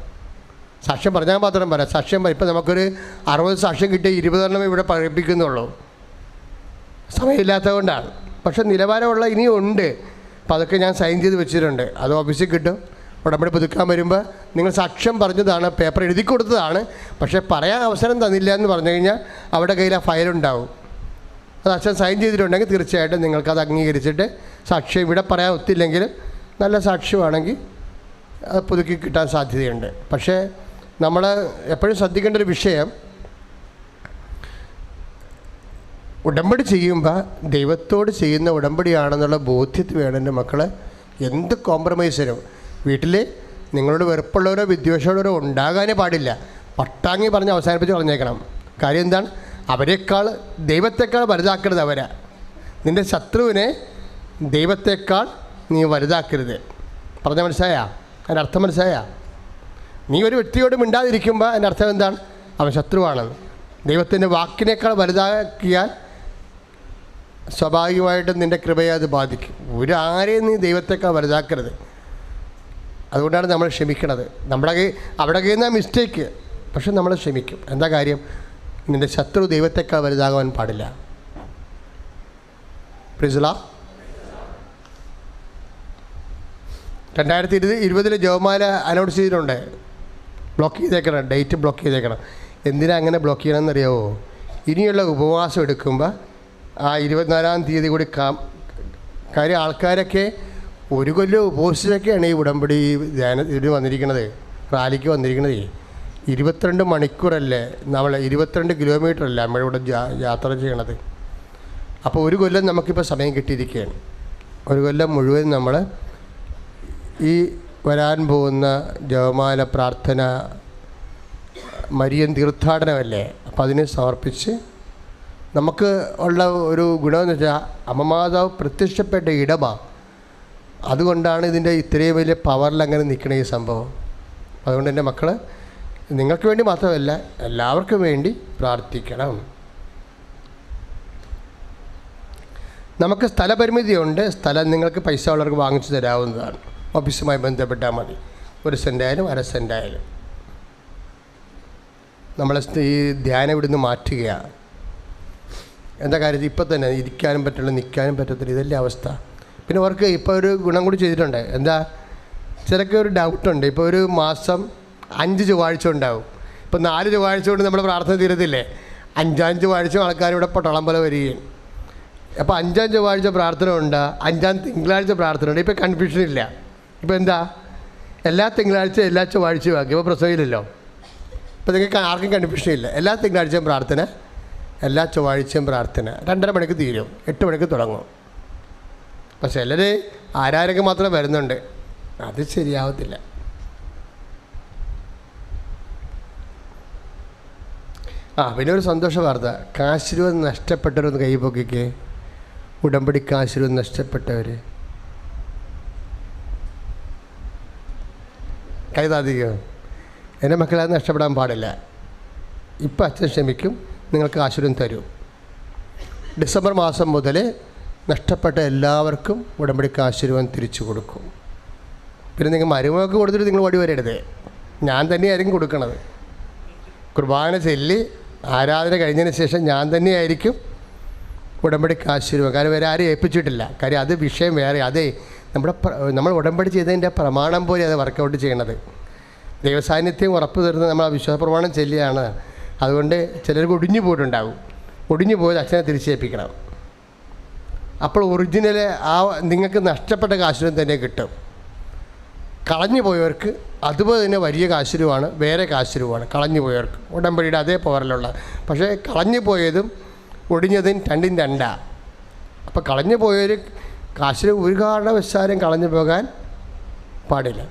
Speaker 1: സാക്ഷ്യം പറഞ്ഞാൽ മാത്രം പറയാം. സാക്ഷ്യം ഇപ്പം നമുക്കൊരു 60 സാക്ഷ്യം കിട്ടിയ 20 ഇവിടെ പഠിപ്പിക്കുന്നുള്ളൂ, സമയമില്ലാത്തത് കൊണ്ടാണ്. പക്ഷേ നിലവാരമുള്ള ഇനിയും ഉണ്ട്. അപ്പോൾ അതൊക്കെ ഞാൻ സൈൻ ചെയ്ത് വെച്ചിട്ടുണ്ട്. അത് ഓഫീസിൽ കിട്ടും. ഉടമ്പടി പുതുക്കാൻ വരുമ്പോൾ നിങ്ങൾ സാക്ഷ്യം പറഞ്ഞതാണ്, പേപ്പർ എഴുതി കൊടുത്തതാണ്, പക്ഷേ പറയാൻ അവസരം തന്നില്ല എന്ന് പറഞ്ഞു കഴിഞ്ഞാൽ അവിടെ കയ്യിൽ ആ ഫയലുണ്ടാവും. അത് അച്ഛൻ സൈൻ ചെയ്തിട്ടുണ്ടെങ്കിൽ തീർച്ചയായിട്ടും നിങ്ങൾക്കത് അംഗീകരിച്ചിട്ട് സാക്ഷ്യം ഇവിടെ പറയാൻ ഒത്തില്ലെങ്കിലും നല്ല സാക്ഷ്യമാണെങ്കിൽ അത് പുതുക്കി കിട്ടാൻ സാധ്യതയുണ്ട്. പക്ഷേ നമ്മൾ എപ്പോഴും ശ്രദ്ധിക്കേണ്ട ഒരു വിഷയം, ഉടമ്പടി ചെയ്യുമ്പോൾ ദൈവത്തോട് ചെയ്യുന്ന ഉടമ്പടിയാണെന്നുള്ള ബോധ്യത്തിൽ വേണം എൻ്റെ മക്കളെ എന്ത് കോംപ്രമൈസിനും. വീട്ടിൽ നിങ്ങളോട് വെറുപ്പുള്ളവരോ വിദ്വേഷമുള്ളവരോ ഉണ്ടാകാനേ പാടില്ല. പട്ടാങ്ങി പറഞ്ഞ് അവസാനിപ്പിച്ച് പറഞ്ഞേക്കണം. കാര്യം എന്താണ്? അവരെക്കാൾ ദൈവത്തെക്കാൾ വലുതാക്കരുത് അവരെ. നിൻ്റെ ശത്രുവിനെ ദൈവത്തെക്കാൾ നീ വലുതാക്കരുത്. പറഞ്ഞ മനസ്സിലായാ? അതിൻ്റെ അർത്ഥം മനസ്സിലായാ? നീ ഒരു വ്യക്തിയോട് മിണ്ടാതിരിക്കുമ്പോൾ അതിൻ്റെ അർത്ഥം എന്താണ്? അവൻ ശത്രുവാണെന്ന്. ദൈവത്തിൻ്റെ വാക്കിനേക്കാൾ വലുതാക്കിയാൽ സ്വാഭാവികമായിട്ടും നിൻ്റെ കൃപയെ അത് ബാധിക്കും. ആരെയും നീ ദൈവത്തെക്കാൾ വലുതാക്കരുത്. അതുകൊണ്ടാണ് നമ്മൾ ക്ഷമിക്കണത്. അവിടെ കഴിയുന്ന മിസ്റ്റേക്ക്, പക്ഷെ നമ്മൾ ക്ഷമിക്കും. എന്താ കാര്യം? നിൻ്റെ ശത്രു ദൈവത്തെക്കാൾ വലുതാകാൻ പാടില്ല. പ്രിസുല 2020 ജപമാല അനൗൺസ് ചെയ്തിട്ടുണ്ട്. ബ്ലോക്ക് ചെയ്തേക്കണം, ഡേറ്റ് ബ്ലോക്ക് ചെയ്തേക്കണം. എന്തിനാ അങ്ങനെ ബ്ലോക്ക് ചെയ്യണമെന്നറിയാവോ? ഇനിയുള്ള ഉപവാസം എടുക്കുമ്പോൾ ആ 24-ാം തീയതി കൂടി കാര്യം ആൾക്കാരൊക്കെ ഒരു കൊല്ലം ഉപവസിച്ചൊക്കെയാണ് ഈ ഉടമ്പടി ഇതിന് വന്നിരിക്കുന്നത്, റാലിക്ക് വന്നിരിക്കുന്നത്. 22 മണിക്കൂറല്ലേ, നമ്മൾ 22 കിലോമീറ്ററല്ലേ നമ്മളിവിടെ യാത്ര ചെയ്യണത്. അപ്പോൾ ഒരു കൊല്ലം നമുക്കിപ്പോൾ സമയം കിട്ടിയിരിക്കുകയാണ്. ഒരു കൊല്ലം മുഴുവൻ നമ്മൾ ഈ വരാൻ പോകുന്ന ജപമാല പ്രാർത്ഥന മരിയൻ തീർത്ഥാടനമല്ലേ, അപ്പോൾ അതിനെ സമർപ്പിച്ച് നമുക്ക് ഉള്ള ഒരു ഗുണമെന്ന് വെച്ചാൽ അമ്മമാതാവ് പ്രത്യക്ഷപ്പെട്ട ഇടമാണ്. അതുകൊണ്ടാണ് ഇതിൻ്റെ ഇത്രയും വലിയ പവറിൽ അങ്ങനെ നിൽക്കണ ഈ സംഭവം. അതുകൊണ്ട് എൻ്റെ മക്കൾ, നിങ്ങൾക്ക് വേണ്ടി മാത്രമല്ല എല്ലാവർക്കും വേണ്ടി പ്രാർത്ഥിക്കണം. നമുക്ക് സ്ഥലപരിമിതിയുണ്ട്. സ്ഥലം നിങ്ങൾക്ക് പൈസ ഉള്ളവർക്ക് വാങ്ങിച്ചു തരാവുന്നതാണ്. ഓഫീസുമായി ബന്ധപ്പെട്ടാൽ മതി. 1 സെൻറ്റായാലും 1/2 സെൻറ്റായാലും. നമ്മളെ ഈ ധ്യാനം ഇവിടുന്ന് മാറ്റുകയാണ്. എന്താ കാര്യത്തിൽ ഇപ്പം തന്നെ ഇരിക്കാനും പറ്റില്ല, നിൽക്കാനും പറ്റത്തില്ല, ഇതല്ലേ അവസ്ഥ. പിന്നെ അവർക്ക് ഇപ്പോൾ ഒരു ഗുണം കൂടി ചെയ്തിട്ടുണ്ട്. എന്താ, ചിലക്ക് ഒരു ഡൗട്ടുണ്ട്. ഇപ്പോൾ ഒരു മാസം 5 ചൊവ്വാഴ്ച ഉണ്ടാവും. ഇപ്പോൾ 4 ചൊവ്വാഴ്ച കൊണ്ട് നമ്മുടെ പ്രാർത്ഥന തീരത്തില്ലേ? 5-ാം ചൊവ്വാഴ്ച ആൾക്കാരിവിടെ പട്ടളം പോലെ വരികയും. അപ്പോൾ 5-ാം ചൊവ്വാഴ്ച പ്രാർത്ഥന ഉണ്ട്, 5-ാം തിങ്കളാഴ്ച പ്രാർത്ഥന ഉണ്ട്. ഇപ്പോൾ കൺഫ്യൂഷൻ ഇല്ല. ഇപ്പോൾ എന്താ, എല്ലാ തിങ്കളാഴ്ചയും എല്ലാ ചൊവ്വാഴ്ചയും ആക്കി. ഇപ്പോൾ പ്രസവമില്ലല്ലോ. ഇപ്പോൾ നിങ്ങൾക്ക് ആർക്കും കൺഫ്യൂഷൻ ഇല്ല. എല്ലാ തിങ്കളാഴ്ചയും പ്രാർത്ഥന, എല്ലാ ചൊവ്വാഴ്ചയും പ്രാർത്ഥന. 2:30 മണിക്ക് തീരും, 8 മണിക്ക് തുടങ്ങും. പക്ഷെ ചിലർ ആരാരൊക്കെ മാത്രം വരുന്നുണ്ട്, അത് ശരിയാവത്തില്ല. പിന്നെ ഒരു സന്തോഷ വാർത്ത, കാശിരൂപം നഷ്ടപ്പെട്ടവരൊന്ന് കൈ പൊക്കിക്കേ. ഉടമ്പടി കാശിരൂപം നഷ്ടപ്പെട്ടവർ കൈ താതിക്കോ. എൻ്റെ മക്കളെ അത് നഷ്ടപ്പെടാൻ പാടില്ല. ഇപ്പം അച്ഛൻ ക്ഷമിക്കും, നിങ്ങൾക്ക് ആശീർവാദം തരും. ഡിസംബർ മാസം മുതൽ നഷ്ടപ്പെട്ട എല്ലാവർക്കും ഉടമ്പടിക്ക് ആശീർവാദം തിരിച്ചു കൊടുക്കും. പിന്നെ നിങ്ങൾ മരുമകൾക്ക് കൊടുത്തിട്ട് നിങ്ങൾ വടി വരരുത്. ഞാൻ തന്നെയായിരിക്കും കൊടുക്കണത്. കുർബാന ചൊല്ലി ആരാധന കഴിഞ്ഞതിന് ശേഷം ഞാൻ തന്നെയായിരിക്കും ഉടമ്പടിക്ക് ആശീർവാദം. കാരണം വേറെ ആരും ഏൽപ്പിച്ചിട്ടില്ല. കാര്യം അത് വിഷയം വേറെ. അതേ നമ്മൾ ഉടമ്പടി ചെയ്തതിൻ്റെ പ്രമാണം പോലെ അത് വർക്കൗട്ട് ചെയ്യണത്. ദൈവസാന്നിധ്യം ഉറപ്പ് തരുന്നത് നമ്മൾ ആ വിശ്വാസ പ്രമാണം ചൊല്ലിയാണ്. അതുകൊണ്ട് ചിലർക്ക് ഒടിഞ്ഞു പോയിട്ടുണ്ടാകും. ഒടിഞ്ഞു പോയത് അച്ഛനെ തിരിച്ചേൽപ്പിക്കണം. അപ്പോൾ ഒറിജിനൽ ആ നിങ്ങൾക്ക് നഷ്ടപ്പെട്ട കാശുരം തന്നെ കിട്ടും. കളഞ്ഞു പോയവർക്ക് അതുപോലെ തന്നെ വലിയ കാശുരൂപമാണ്, വേറെ കാശുരൂപമാണ് കളഞ്ഞു പോയവർക്ക് ഉടമ്പടിയുടെ അതേ പോരലുള്ള. പക്ഷേ കളഞ്ഞു പോയതും ഒടിഞ്ഞതും രണ്ടും രണ്ടാണ്. അപ്പോൾ കളഞ്ഞു പോയവർ കാശുരൂപ ഒരു കാരണവശാലും കളഞ്ഞു പോകാൻ പാടില്ല.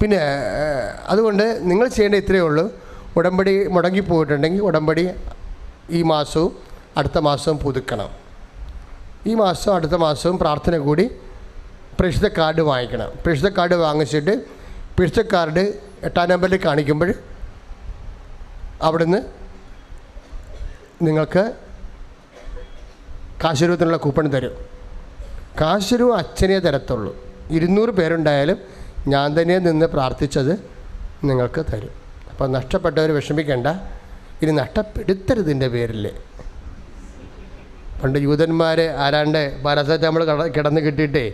Speaker 1: പിന്നെ അതുകൊണ്ട് നിങ്ങൾ ചെയ്യേണ്ട ഇത്രയേ ഉള്ളൂ. ഉടമ്പടി മുടങ്ങിപ്പോയിട്ടുണ്ടെങ്കിൽ ഉടമ്പടി ഈ മാസവും അടുത്ത മാസവും പുതുക്കണം. ഈ മാസവും അടുത്ത മാസവും പ്രാർത്ഥന കൂടി പ്രേക്ഷിത കാർഡ് വാങ്ങിക്കണം. പ്രേക്ഷിത കാർഡ് വാങ്ങിച്ചിട്ട് പ്രേക്ഷിത കാർഡ് 8-ാം നമ്പറിൽ കാണിക്കുമ്പോൾ അവിടുന്ന് നിങ്ങൾക്ക് കാശുരൂപത്തിനുള്ള കൂപ്പൺ തരും. കാശുരൂപം അച്ഛനെ തരത്തുള്ളൂ. 200 പേരുണ്ടായാലും ഞാൻ തന്നെ നിന്ന് പ്രാർത്ഥിച്ചത് നിങ്ങൾക്ക് തരും. അപ്പോൾ നഷ്ടപ്പെട്ടവർ വിഷമിക്കേണ്ട, ഇനി നഷ്ടപ്പെടുത്തരുതിൻ്റെ പേരിൽ. പണ്ട് യൂതന്മാർ ആരാണ്ട് പാരാസെറ്റമോൾ കിടന്ന് കിട്ടിയിട്ടേ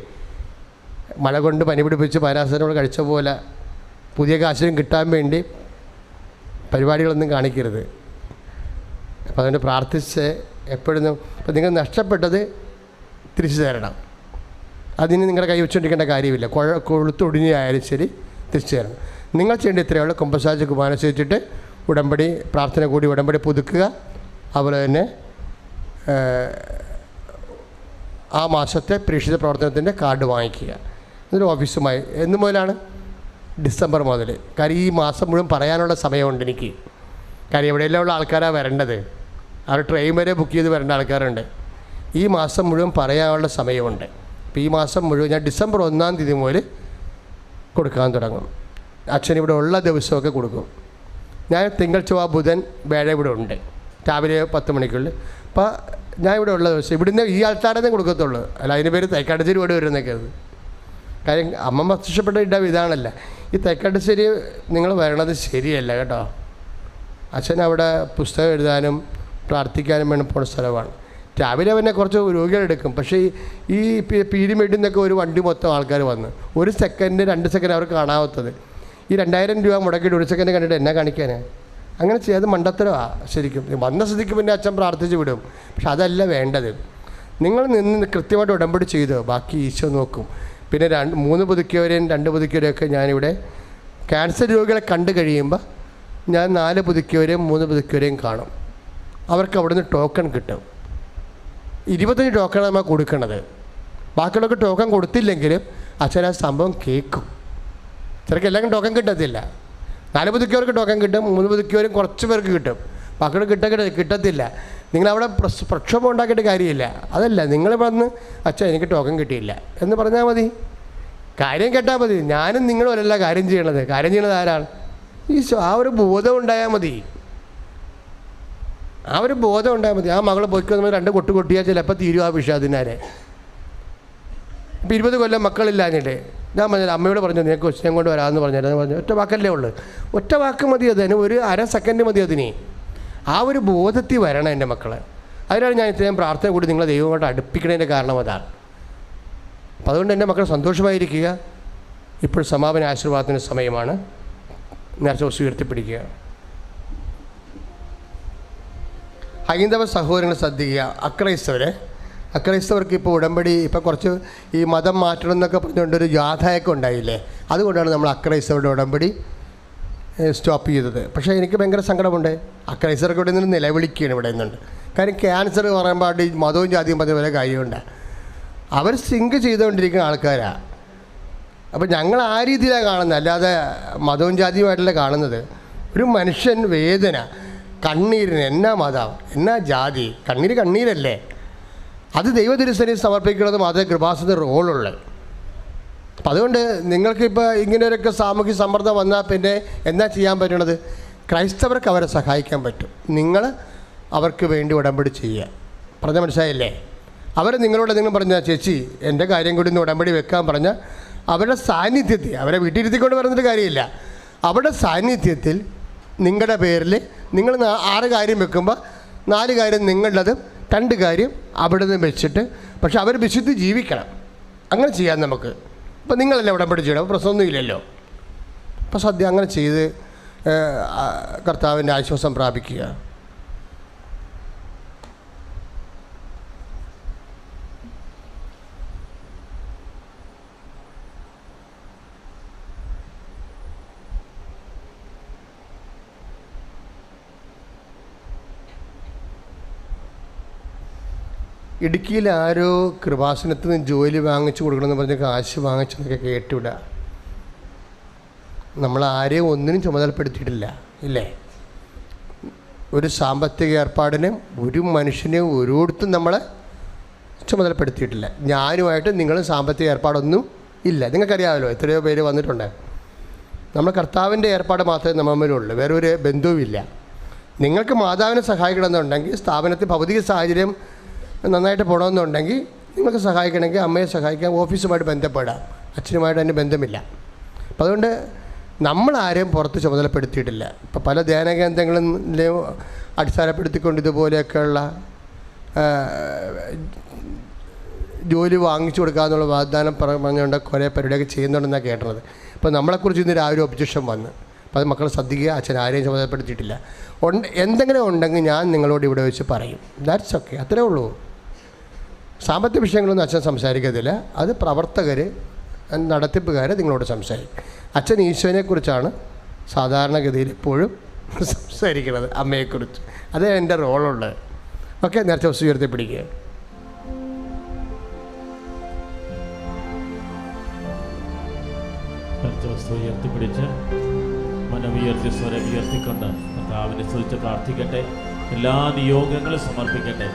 Speaker 1: മഴ കൊണ്ട് പനി പിടിപ്പിച്ച് പാരാസെറ്റമോൾ കഴിച്ച പോലെ പുതിയ കാശും കിട്ടാൻ വേണ്ടി പരിപാടികളൊന്നും കാണിക്കരുത്. അപ്പോൾ അതുകൊണ്ട് പ്രാർത്ഥിച്ച് എപ്പോഴും ഇപ്പോൾ നിങ്ങൾ നഷ്ടപ്പെട്ടത് തിരിച്ചു തരണം. അതിന് നിങ്ങളുടെ കൈ വെച്ചുകൊണ്ടിരിക്കേണ്ട കാര്യമില്ല. കൊളുത്തൊടിഞ്ഞായാലും ശരി തിരിച്ചു തരണം. നിങ്ങൾ ചെയ്യേണ്ട ഇത്രയുള്ള കുമ്പസാരിച്ച് കുമാരസിച്ചിട്ട് ഉടമ്പടി പ്രാർത്ഥന കൂടി ഉടമ്പടി പുതുക്കുക. അതുപോലെ തന്നെ ആ മാസത്തെ പ്രേക്ഷിത പ്രവർത്തനത്തിൻ്റെ കാർഡ് വാങ്ങിക്കുക. ഇതൊരു ഓഫീസുമായി എന്ന് മുതലാണ്? ഡിസംബർ മുതൽ. കാര്യം ഈ മാസം മുഴുവൻ പറയാനുള്ള സമയമുണ്ട് എനിക്ക്. കാര്യം എവിടെയെല്ലാം ഉള്ള ആൾക്കാരാണ് വരേണ്ടത്. അവർ ട്രെയിൻ വരെ ബുക്ക് ചെയ്ത് വരേണ്ട ആൾക്കാരുണ്ട്. ഈ മാസം മുഴുവൻ പറയാനുള്ള സമയമുണ്ട്. അപ്പോൾ ഈ മാസം മുഴുവൻ ഞാൻ ഡിസംബർ 1-ാം തീയതി മുതൽ കൊടുക്കാൻ തുടങ്ങും. അച്ഛൻ ഇവിടെ ഉള്ള ദിവസമൊക്കെ കൊടുക്കും. ഞാൻ തിങ്കൾ ചൊവ്വ ബുധൻ വ്യാഴം ഇവിടെ ഉണ്ട് രാവിലെ 10 മണിക്കുള്ളിൽ. അപ്പോൾ ഞാൻ ഇവിടെ ഉള്ള ദിവസം ഇവിടുന്ന് ഈ ആൾക്കാരെ കൊടുക്കത്തുള്ളൂ. അല്ല അതിന് പേര് തൈക്കാട്ടുശ്ശേരി ഇവിടെ വരുന്നൊക്കെ. അത് കാര്യം അമ്മ പ്രത്യക്ഷപ്പെട്ട ഇടം ഇതാണല്ല. ഈ തൈക്കാട്ടുശ്ശേരി നിങ്ങൾ വരണത് ശരിയല്ല കേട്ടോ. അച്ഛൻ അവിടെ പുസ്തകം എഴുതാനും പ്രാർത്ഥിക്കാനും വേണം പോകുന്ന സ്ഥലമാണ്. രാവിലെ അവനെ കുറച്ച് രോഗികളെടുക്കും. പക്ഷേ ഈ പീരിമേഡിൽ നിന്നൊക്കെ ഒരു വണ്ടി മൊത്തം ആൾക്കാർ വന്ന് 1 സെക്കൻഡ് 2 സെക്കൻഡ് അവർക്ക് കാണാത്തത്. ഈ 2000 രൂപ മുടക്കിയിട്ട് 1 സെക്കൻഡ് കണ്ടിട്ട് എന്നാ കാണിക്കാൻ? അങ്ങനെ ചെയ്യാതെ മണ്ടത്തരമാണ് ശരിക്കും. വന്ന സ്ഥിതിക്ക് പിന്നെ അച്ഛൻ പ്രാർത്ഥിച്ച് വിടും. പക്ഷെ അതല്ല വേണ്ടത്. നിങ്ങൾ നിന്ന് കൃത്യമായിട്ട് ഉടമ്പടി ചെയ്തോ, ബാക്കി ഈശോ നോക്കും. പിന്നെ 3 പുതുക്കിയവരെയും 2 പുതുക്കിയവരെയൊക്കെ ഞാനിവിടെ ക്യാൻസർ രോഗികളെ കണ്ടു കഴിയുമ്പോൾ ഞാൻ 4 പുതുക്കിയവരെയും 3 പുതുക്കിയവരെയും കാണും. അവർക്ക് അവിടുന്ന് ടോക്കൺ കിട്ടും. 25 ടോക്കൺ നമ്മൾ കൊടുക്കണത്. ബാക്കിയുള്ളവർക്ക് ടോക്കൺ കൊടുത്തില്ലെങ്കിലും അച്ഛൻ ആ സംഭവം കേൾക്കും. ചിലർക്ക് എല്ലാവർക്കും ടോക്കൺ കിട്ടത്തില്ല. 4 പുതുക്കിയവർക്ക് ടോക്കൺ കിട്ടും, 3 പുതുക്കിയവരും കുറച്ച് പേർക്ക് കിട്ടും. ബാക്കിയുള്ള കിട്ടത്തില്ല. നിങ്ങളവിടെ പ്രക്ഷോഭം ഉണ്ടാക്കിയിട്ട് കാര്യമില്ല. അതല്ല, നിങ്ങൾ വന്ന് അച്ഛൻ എനിക്ക് ടോക്കൺ കിട്ടിയില്ല എന്ന് പറഞ്ഞാൽ മതി. കാര്യം കേട്ടാൽ മതി. ഞാനും നിങ്ങളും അല്ല കാര്യം ചെയ്യണത്. കാര്യം ചെയ്യണത് ആരാണ്? ഈശോ. ആ ഒരു ബോധം ഉണ്ടായാൽ മതി. ആ ഒരു ബോധം ഉണ്ടായാൽ മതി. ആ മകൾ പോയിക്കൊന്ന് 2 കൊട്ട് കൊട്ടിയാൽ ചിലപ്പോൾ തീരും ആ വിഷയം. അതിനാരെ ഇപ്പം 20 കൊല്ലം മക്കളില്ലാഞ്ഞിട്ട് ഞാൻ പറഞ്ഞത് അമ്മയോട് പറഞ്ഞു നിനക്ക് കൊച്ചിനെ കൊണ്ട് വരാമെന്ന് പറഞ്ഞു. ഒറ്റ വാക്കല്ലേ ഉള്ളൂ. ഒറ്റ വാക്ക് മതി. അതിന് ഒരു അര സെക്കൻഡ് മതി അതിന്. ആ ഒരു ബോധത്തിൽ വരണം എൻ്റെ മക്കളെ. അതിനാണ് ഞാൻ ഇത്രയും പ്രാർത്ഥന കൂടി നിങ്ങളെ ദൈവമായിട്ട് അടുപ്പിക്കണതിൻ്റെ കാരണം അതാണ്. അപ്പോൾ അതുകൊണ്ട് എൻ്റെ മക്കൾ സന്തോഷമായിരിക്കുക. ഇപ്പോൾ സമാപന ആശീർവാദത്തിൻ്റെ സമയമാണ്. നേർച്ച ദിവസം ഉയർത്തിപ്പിടിക്കുക. ഹൈന്ദവ സഹോദരങ്ങൾ ശ്രദ്ധിക്കുക. അക്രൈസ്തവർക്ക് ഇപ്പോൾ ഉടമ്പടി ഇപ്പോൾ കുറച്ച് ഈ മതം മാറ്റണം എന്നൊക്കെ പറഞ്ഞുകൊണ്ടൊരു ജാഥയൊക്കെ ഉണ്ടായില്ലേ. അതുകൊണ്ടാണ് നമ്മൾ അക്രൈസ്തവരുടെ ഉടമ്പടി സ്റ്റോപ്പ് ചെയ്തത്. പക്ഷേ എനിക്ക് ഭയങ്കര സങ്കടമുണ്ട്. അക്രൈസ്തവർക്ക് ഇവിടെ നിന്ന് നിലവിളിക്കുകയാണ് ഇവിടെ നിന്നുണ്ട്. കാര്യം ക്യാൻസർ പറയുമ്പോൾ മതവും ജാതിയും പറഞ്ഞ പോലെ കാര്യമുണ്ട്. അവർ സിങ്ക് ചെയ്തുകൊണ്ടിരിക്കുന്ന ആൾക്കാരാണ്. അപ്പോൾ ഞങ്ങൾ ആ രീതിയിലാണ് കാണുന്നത്, അല്ലാതെ മതവും ജാതിയുമായിട്ടല്ല കാണുന്നത്. ഒരു മനുഷ്യൻ വേദന, കണ്ണീരിന് എന്നാ മതം എന്നാ ജാതി? കണ്ണീരല്ലേ. അത് ദൈവതിരുസന്നിധിയിൽ സമർപ്പിക്കുന്നത് മാത്രമേ കൃപാസന റോളുള്ളൂ. അപ്പം അതുകൊണ്ട് നിങ്ങൾക്കിപ്പോൾ ഇങ്ങനെയൊക്കെ സാമൂഹ്യ സമ്മർദ്ദം വന്നാൽ പിന്നെ എന്നാ ചെയ്യാൻ പറ്റണത്? ക്രൈസ്തവർക്ക് അവരെ സഹായിക്കാൻ പറ്റും. നിങ്ങൾ അവർക്ക് വേണ്ടി ഉടമ്പടി ചെയ്യുക. പറഞ്ഞാൽ മനസ്സിലായില്ലേ? അവർ നിങ്ങളോട് എന്തെങ്കിലും പറഞ്ഞാൽ ചേച്ചി എൻ്റെ കാര്യം കൂടി ഒന്ന് ഉടമ്പടി വെക്കാൻ പറഞ്ഞാൽ അവരുടെ സാന്നിധ്യത്തിൽ, അവരെ വീട്ടിലിരുത്തിക്കൊണ്ട് പറഞ്ഞിട്ട് കാര്യമില്ല, അവരുടെ സാന്നിധ്യത്തിൽ നിങ്ങളുടെ പേരിൽ നിങ്ങൾ 6 കാര്യം വെക്കുമ്പോൾ 4 കാര്യം നിങ്ങളുടേതും 2 കാര്യം അവിടെ നിന്ന് വെച്ചിട്ട്, പക്ഷെ അവർ വിശുദ്ധി ജീവിക്കണം. അങ്ങനെ ചെയ്യാൻ നമുക്ക്. അപ്പോൾ നിങ്ങളല്ലേ ഉടമ്പടി ചെയ്യണം, അപ്പോൾ പ്രശ്നമൊന്നുമില്ലല്ലോ. അപ്പോൾ സദ്യ അങ്ങനെ ചെയ്ത് കർത്താവിൻ്റെ ആശ്വാസം പ്രാപിക്കുക. ഇടുക്കിയിൽ ആരോ കൃപാസനത്തിൽ നിന്ന് ജോലി വാങ്ങിച്ചു കൊടുക്കണമെന്ന് പറഞ്ഞ് കാശ് വാങ്ങിച്ചെന്നൊക്കെ കേട്ടുവിടുക. നമ്മൾ ആരെയും ഒന്നിനും ചുമതലപ്പെടുത്തിയിട്ടില്ല, ഇല്ലേ? ഒരു സാമ്പത്തിക ഏർപ്പാടിനും ഒരു മനുഷ്യനെയും ഒരിടത്തും നമ്മൾ ചുമതലപ്പെടുത്തിയിട്ടില്ല. ഞാനുമായിട്ട് നിങ്ങളും സാമ്പത്തിക ഏർപ്പാടൊന്നും ഇല്ല. നിങ്ങൾക്കറിയാമല്ലോ, എത്രയോ പേര് വന്നിട്ടുണ്ട്. നമ്മൾ കർത്താവിൻ്റെ ഏർപ്പാട് മാത്രമേ നമ്മളിലുള്ളൂ, വേറെ ഒരു ബന്ധവുമില്ല. നിങ്ങൾക്ക് മാതാവിനെ സഹായിക്കണമെന്നുണ്ടെങ്കിൽ, സ്ഥാപനത്തിൽ ഭൗതിക സാഹചര്യം നന്നായിട്ട് പോകണമെന്നുണ്ടെങ്കിൽ, നിങ്ങൾക്ക് സഹായിക്കണമെങ്കിൽ അമ്മയെ സഹായിക്കാം, ഓഫീസുമായിട്ട് ബന്ധപ്പെടാം. അച്ഛനുമായിട്ട് അതിന് ബന്ധമില്ല. അപ്പം അതുകൊണ്ട് നമ്മളാരെയും പുറത്ത് ചുമതലപ്പെടുത്തിയിട്ടില്ല. ഇപ്പോൾ പല ധ്യാന കേന്ദ്രങ്ങളിലെയും അടിസ്ഥാനപ്പെടുത്തിക്കൊണ്ട് ഇതുപോലെയൊക്കെയുള്ള ജോലി വാങ്ങിച്ചു കൊടുക്കാമെന്നുള്ള വാഗ്ദാനം പറഞ്ഞുകൊണ്ട് കുറേ പരിപാടിയൊക്കെ ചെയ്യുന്നുണ്ടെന്നാണ് കേട്ടത്. അപ്പോൾ നമ്മളെക്കുറിച്ച് ഇന്ന് രാവിലെ ഒബ്ജക്ഷൻ വന്ന്, അപ്പോൾ അത് മക്കൾ ശ്രദ്ധിക്കുക, അച്ഛൻ ആരെയും ചുമതലപ്പെടുത്തിയിട്ടില്ല. എന്തെങ്കിലും ഉണ്ടെങ്കിൽ ഞാൻ നിങ്ങളോട് ഇവിടെ വെച്ച് പറയും. ദാറ്റ്സ് ഓക്കെ, അത്രേ ഉള്ളൂ. സാമ്പത്തിക വിഷയങ്ങളൊന്നും അച്ഛൻ സംസാരിക്കത്തില്ല. അത് പ്രവർത്തകർ, നടത്തിപ്പുകാർ നിങ്ങളോട് സംസാരിക്കും. അച്ഛൻ ഈശോനെക്കുറിച്ചാണ് സാധാരണഗതിയിൽ എപ്പോഴും സംസാരിക്കുന്നത്, അമ്മയെക്കുറിച്ച്. അതേ എൻ്റെ റോളുള്ളത്. ഓക്കെ, നേരത്തെ വസ്തു ഉയർത്തി പിടിക്കുക.
Speaker 2: ഉയർത്തിപ്പിടിച്ച് മനമുയർത്തി സ്വരം ഉയർത്തിക്കൊണ്ട് കർത്താവിനെ സ്തുതിച്ച് പ്രാർത്ഥിക്കട്ടെ. എല്ലാ നിയോഗങ്ങളും സമർപ്പിക്കട്ടെ.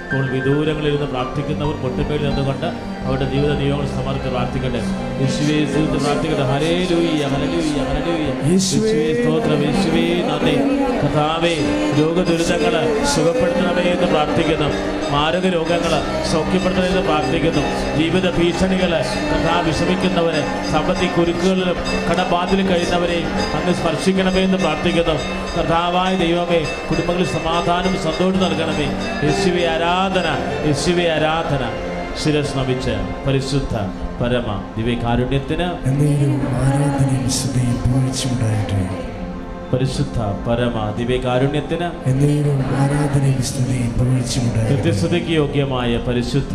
Speaker 2: ഇപ്പോൾ വിദൂരങ്ങളിലിരുന്ന് പ്രാർത്ഥിക്കുന്നവർ കൊട്ടുമേൽ നിന്നുകൊണ്ട് അവരുടെ ജീവിത നിയോഗങ്ങൾ സമർപ്പിച്ച് പ്രാർത്ഥിക്കട്ടെ. യേശുവേ സ്തുതിച്ച് പ്രാർത്ഥിക്കട്ടെ. ഹല്ലേലൂയ, ഹല്ലേലൂയ, ഹല്ലേലൂയ. യേശുവേ സ്തോത്രം, യേശുവേ നന്ദി. കർത്താവേ, രോഗദുരിതങ്ങൾ സുഖപ്പെടുത്തണമേ എന്ന് പ്രാർത്ഥിക്കുന്നു. മാരക രോഗങ്ങൾ സൗഖ്യപ്പെടുത്തണമെന്ന് പ്രാർത്ഥിക്കുന്നു. ജീവിത ഭീഷണികൾ കർത്താവ് വിഷമിക്കുന്നവരെ, സാമ്പത്തിക കുരുക്കുകളിലും കടബാധിലും കഴിയുന്നവരെയും അങ്ങ് സ്പർശിക്കണമേ എന്ന് പ്രാർത്ഥിക്കുന്നു. കർത്താവായ ദൈവമേ, കുടുംബങ്ങളിൽ സമാധാനം സന്തോഷം നൽകണമേ. യേശുവേ ആരാധന, യേശുവേ ആരാധന. ശിരസ് നമിച്ച് പരിശുദ്ധ പരമ ദിവ്യകാരുണ്യത്തിന് പരിശുദ്ധ പരമ ദിവ്യകാരുണ്യത്തിന്
Speaker 3: ആരാധനയും സ്തുതിയും പുകഴ്ചയും ഉണ്ടാകട്ടെ.
Speaker 2: കൃത്യസ്തുതിക്ക് യോഗ്യമായ പരിശുദ്ധ